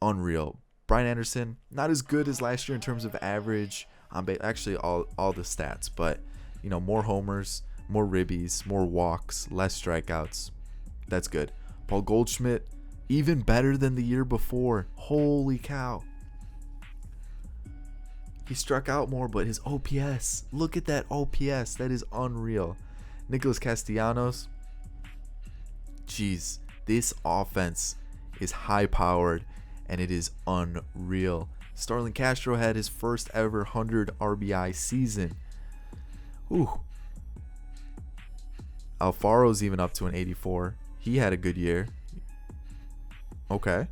unreal. Brian Anderson, not as good as last year in terms of average. Actually, all the stats, but more homers, more ribbies, more walks, less strikeouts. That's good. Paul Goldschmidt, even better than the year before. Holy cow. He struck out more, but his OPS, look at that OPS. That is unreal. Nicholas Castellanos, jeez, this offense is high powered and it is unreal. Starlin Castro had his first ever 100 RBI season. Ooh. Alfaro's even up to an 84. He had a good year. Okay.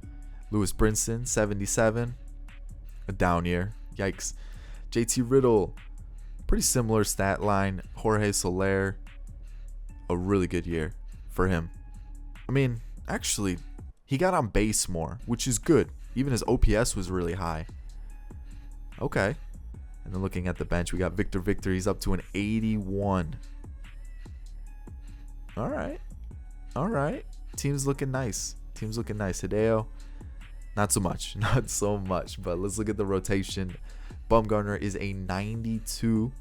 Lewis Brinson, 77. A down year. Yikes. JT Riddle, pretty similar stat line. Jorge Soler, a really good year for him. I mean, actually, he got on base more, which is good. Even his OPS was really high. Okay. And then looking at the bench, we got Victor Victor. He's up to an 81. All right. All right. Team's looking nice. Hideo, not so much. Not so much. But let's look at the rotation. Bumgarner is a 92.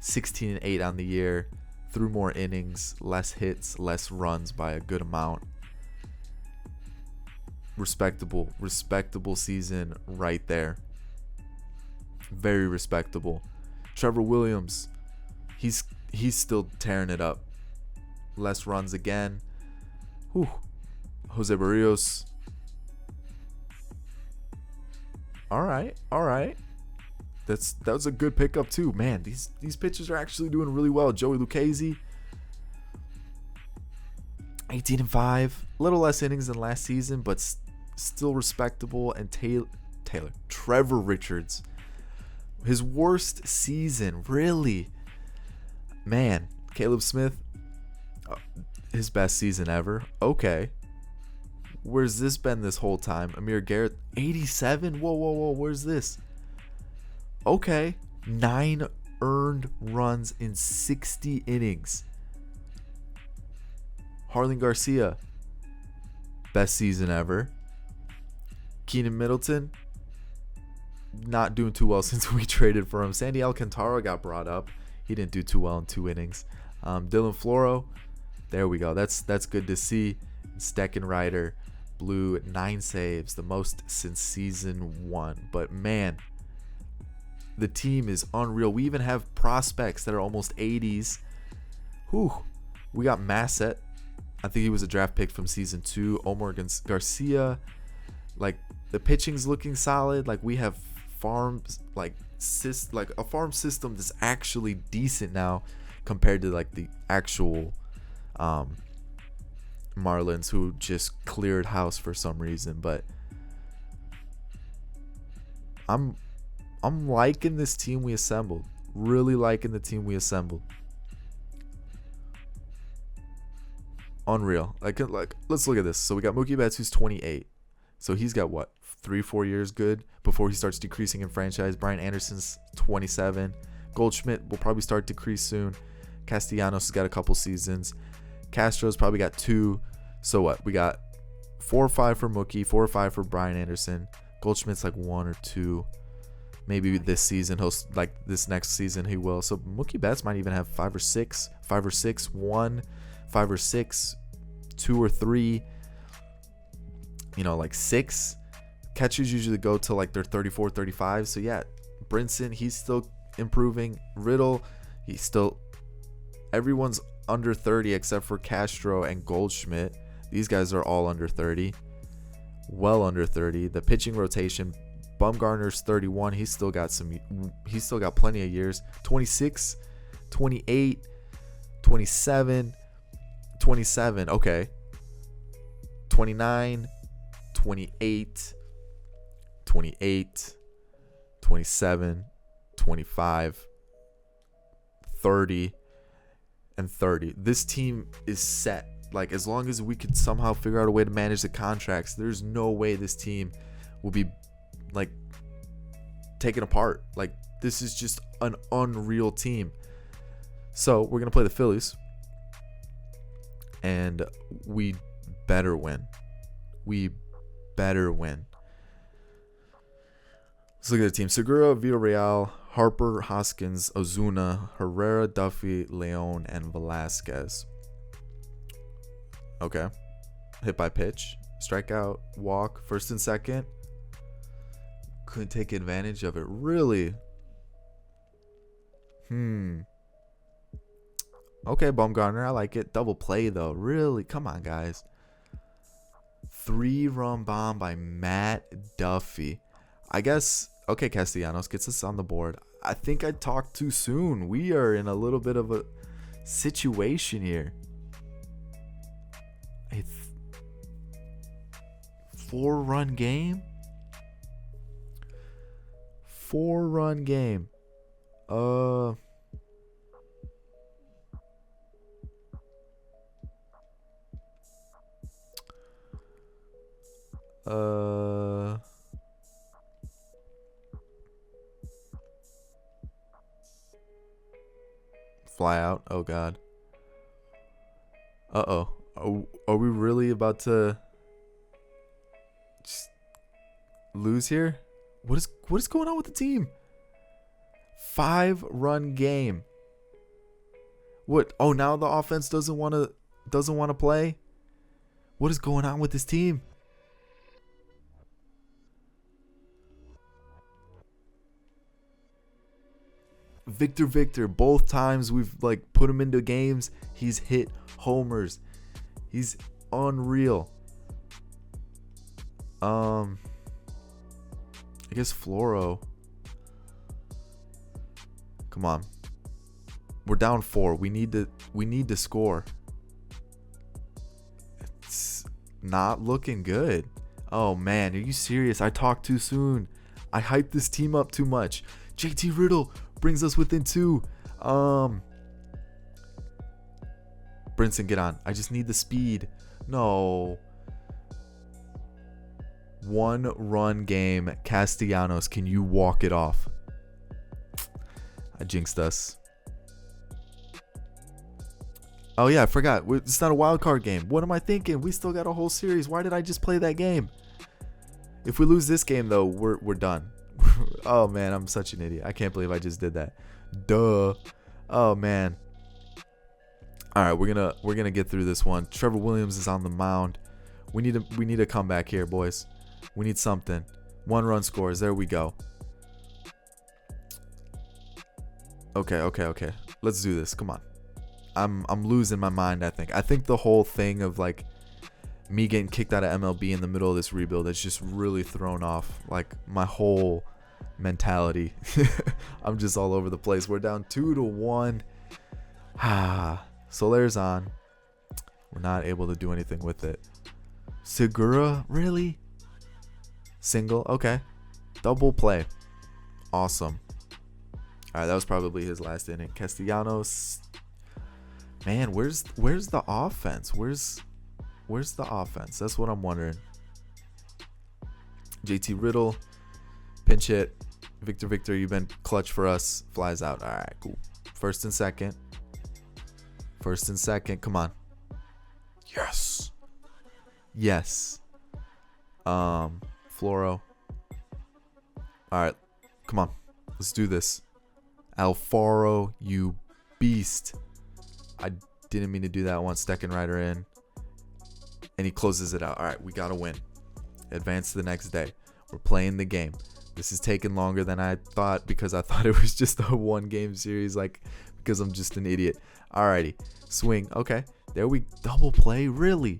16-8 on the year. Threw more innings, less hits, less runs by a good amount. Respectable season right there. Very respectable. Trevor Williams, he's still tearing it up. Less runs again. Whew. Jose Barrios. All right. That was a good pickup too. Man, these pitchers are actually doing really well. Joey Lucchesi, 18-5. A little less innings than last season, but still respectable. And Trevor Richards, his worst season, really. Man, Caleb Smith, his best season ever. Okay. Where's this been this whole time? Amir Garrett, 87? Whoa. Where's this? Okay. 9 earned runs in 60 innings. Harlan Garcia, best season ever. Keenan Middleton, not doing too well since we traded for him. Sandy Alcantara got brought up. He didn't do too well in 2 innings. Dylan Floro, there we go. That's good to see. Steckenrider blew 9 saves, the most since season 1. But man, the team is unreal. We even have prospects that are almost 80s. Whew. We got Massett. I think he was a draft pick from season 2. Omar Garcia. Like, the pitching's looking solid. Like, we have farms, like a farm system that's actually decent now compared to like the actual Marlins, who just cleared house for some reason. But I'm liking this team we assembled. Really liking the team we assembled. Unreal. Like let's look at this. So we got Mookie Betts, who's 28. So he's got what, 3-4 years good before he starts decreasing in franchise. Brian Anderson's 27. Goldschmidt will probably start decrease soon. Castellanos has got a couple seasons. Castro's probably got 2. So what? We got 4 or 5 for Mookie, 4 or 5 for Brian Anderson. Goldschmidt's like 1 or 2. Maybe this season this next season he will. So Mookie Betts might even have 5 or 6, 1, 5 or 6, 2 or 3. Like 6. Catchers usually go to like their 34, 35. So yeah, Brinson, he's still improving. Riddle, everyone's under 30 except for Castro and Goldschmidt. These guys are all under 30. Well under 30. The pitching rotation, Bumgarner's 31. He's still got plenty of years. 26, 28, 27, 27. Okay. 29, 28, 28, 27, 25, 30, and 30. This team is set. Like, as long as we could somehow figure out a way to manage the contracts, there's no way this team will be, like, taken apart. Like, this is just an unreal team. So, we're going to play the Phillies. And we better win. We better win. Let's look at the team. Segura, Villarreal, Harper, Hoskins, Ozuna, Herrera, Duffy, Leon, and Velasquez. Okay. Hit by pitch. Strikeout. Walk. First and second. Couldn't take advantage of it. Really? Okay, Bumgarner. I like it. Double play, though. Really? Come on, guys. 3-run bomb by Matt Duffy. I guess... Okay, Castellanos gets us on the board. I think I talked too soon. We are in a little bit of a situation here. A 4-run game? 4-run game. Fly out. Oh god. Uh-oh. Are we really about to just lose here? What is going on with the team? 5-run game. What? Oh, now the offense doesn't want to play? What is going on with this team? Victor, both times we've like put him into games, he's hit homers. He's unreal. I guess Floro. Come on. We're down 4. We need to score. It's not looking good. Oh man, are you serious? I talked too soon. I hyped this team up too much. JT Riddle brings us within 2. Brinson, get on. I just need the speed. No. 1-run game. Castellanos, can you walk it off? I jinxed us. Oh yeah, I forgot. It's not a wild card game. What am I thinking? We still got a whole series. Why did I just play that game? If we lose this game though, we're done. Oh man, I'm such an idiot. I can't believe I just did that. Duh. Oh man. All right, we're gonna get through this one. Trevor Williams is on the mound. We need a comeback here, boys. We need something. 1-run scores. There we go. Okay. Let's do this. Come on. I'm losing my mind, I think. I think the whole thing of like me getting kicked out of MLB in the middle of this rebuild has just really thrown off like my whole mentality. I'm just all over the place. We're down 2-1. Soler's on. We're not able to do anything with it. Segura, really? Single, okay. Double play. Awesome. All right, that was probably his last inning. Castellanos. Man, where's the offense? Where's the offense? That's what I'm wondering. JT Riddle, pinch hit. Victor, you've been clutch for us. Flies out. All right, cool. First and second. Come on. Yes. Floro. All right, come on. Let's do this. Alfaro, you beast. I didn't mean to do that one. Second rider in. And he closes it out. All right, we got to win. Advance to the next day. We're playing the game. This is taking longer than I thought because I thought it was just a 1-game series, like, because I'm just an idiot. Alrighty. Swing. Okay. There we double play. Really?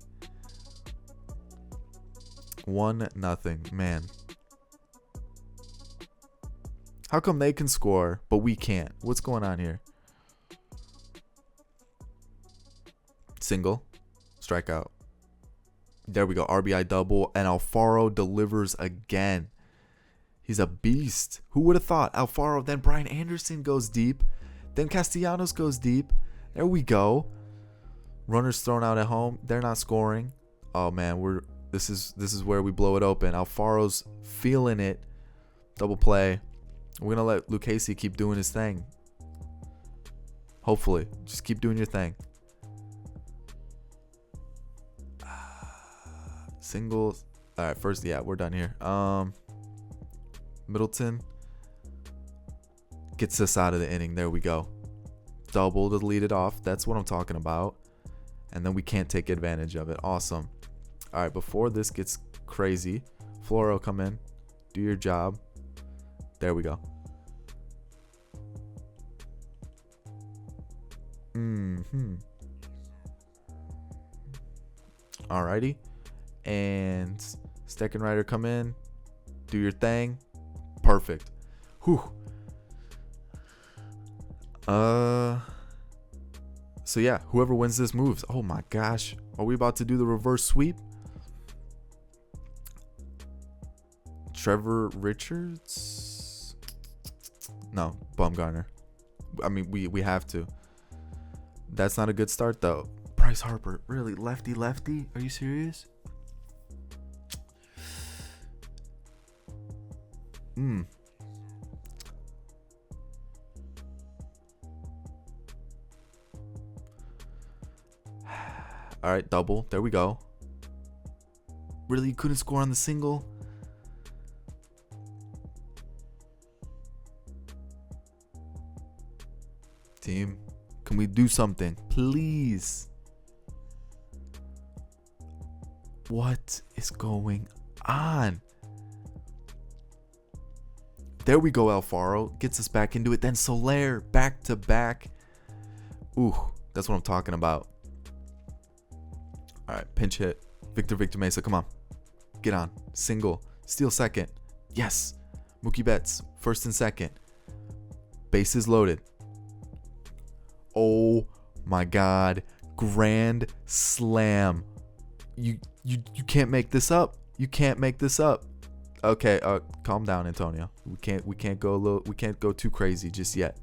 1-0. Man. How come they can score, but we can't? What's going on here? Single. Strikeout. There we go. RBI double. And Alfaro delivers again. He's a beast. Who would have thought? Alfaro. Then Brian Anderson goes deep. Then Castellanos goes deep. There we go. Runners thrown out at home. They're not scoring. Oh man, this is where we blow it open. Alfaro's feeling it. Double play. We're gonna let Lucchesi keep doing his thing. Hopefully, just keep doing your thing. Singles. All right, first, yeah, we're done here. Middleton gets us out of the inning. There we go. Double to lead it off. That's what I'm talking about. And then we can't take advantage of it. Awesome. All right, before this gets crazy, Floro, come in. Do your job. There we go. Alrighty. And Steckenrider, come in. Do your thing. Perfect. Whew. So yeah, whoever wins this moves. Oh my gosh. Are we about to do the reverse sweep? Trevor Richards? No, Bumgarner. I mean, we have to. That's not a good start though. Bryce Harper, really? Lefty? Are you serious? All right, double. There we go. Really, you couldn't score on the single? Team, can we do something, please? What is going on? There we go. Alfaro gets us back into it. Then Soler back to back. Ooh, that's what I'm talking about. All right, pinch hit. Victor Victor Mesa, come on. Get on. Single. Steal second. Yes. Mookie Betts, first and second. Bases loaded. Oh my God. Grand slam. You can't make this up. You can't make this up. Okay, calm down, Antonio. We can't go too crazy just yet.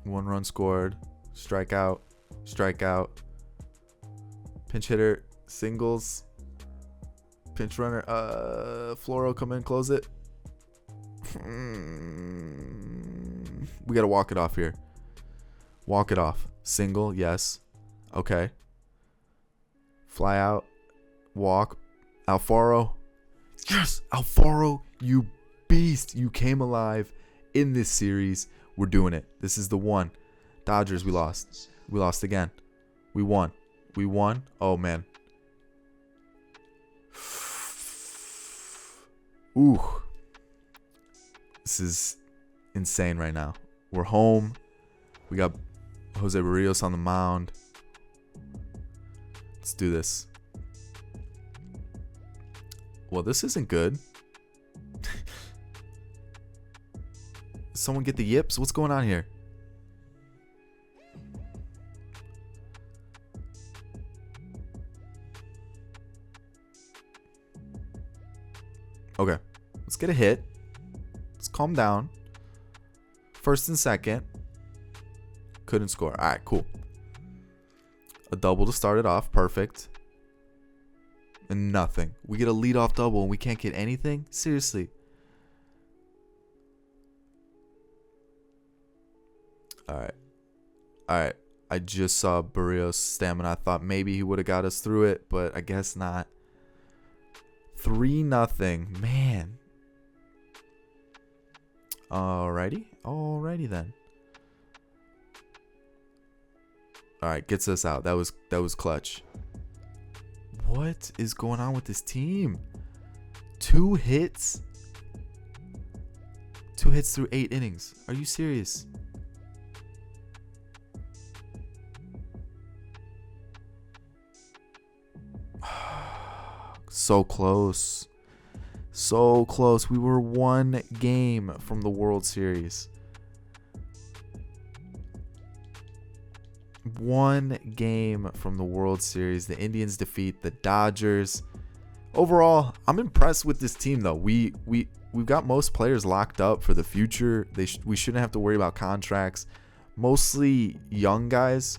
One run scored. Strikeout. Pinch hitter. Singles. Pinch runner. Floro, come in, close it. We gotta walk it off here. Walk it off. Single, yes. Okay. Fly out. Walk. Alfaro. Yes! Alfaro, you beast. You came alive in this series. We're doing it. This is the one. Dodgers, we lost. We lost again. We won. Oh, man. Ooh. This is insane right now. We're home. We got Jose Barrios on the mound. Let's do this. Well, this isn't good. Someone get the yips? What's going on here? Okay. Let's get a hit. Let's calm down. First and second. Couldn't score. All right, cool. A double to start it off. Perfect. And nothing. We get a leadoff double and we can't get anything? Seriously. All right. I just saw Barrios' stamina. I thought maybe he would have got us through it, but I guess not. 3-0. Man. Alrighty then. All right, gets us out. That was clutch. What is going on with this team? 2 hits? 2 hits through 8 innings. Are you serious? So close. So close. We were one game from the World Series. One game from the World Series. The Indians defeat the Dodgers. Overall, I'm impressed with this team, though. We've got most players locked up for the future. We shouldn't have to worry about contracts. Mostly young guys,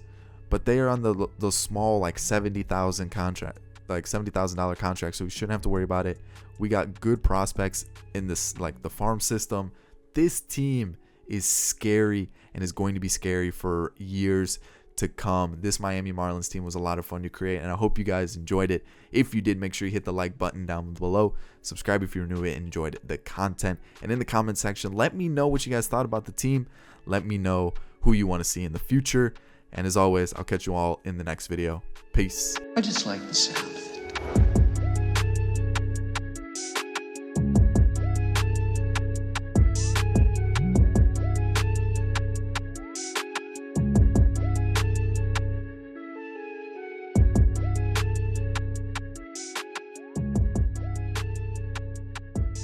but they are on the small, like $70,000 contract, like $70,000 contract. So we shouldn't have to worry about it. We got good prospects in this, like the farm system. This team is scary and is going to be scary for years to come. This Miami Marlins team was a lot of fun to create, and I hope you guys enjoyed it. If you did, make sure you hit the like button down below. Subscribe if you're new and enjoyed the content. And in the comment section, let me know what you guys thought about the team. Let me know who you want to see in the future. And as always, I'll catch you all in the next video. Peace. I just like the sound of it.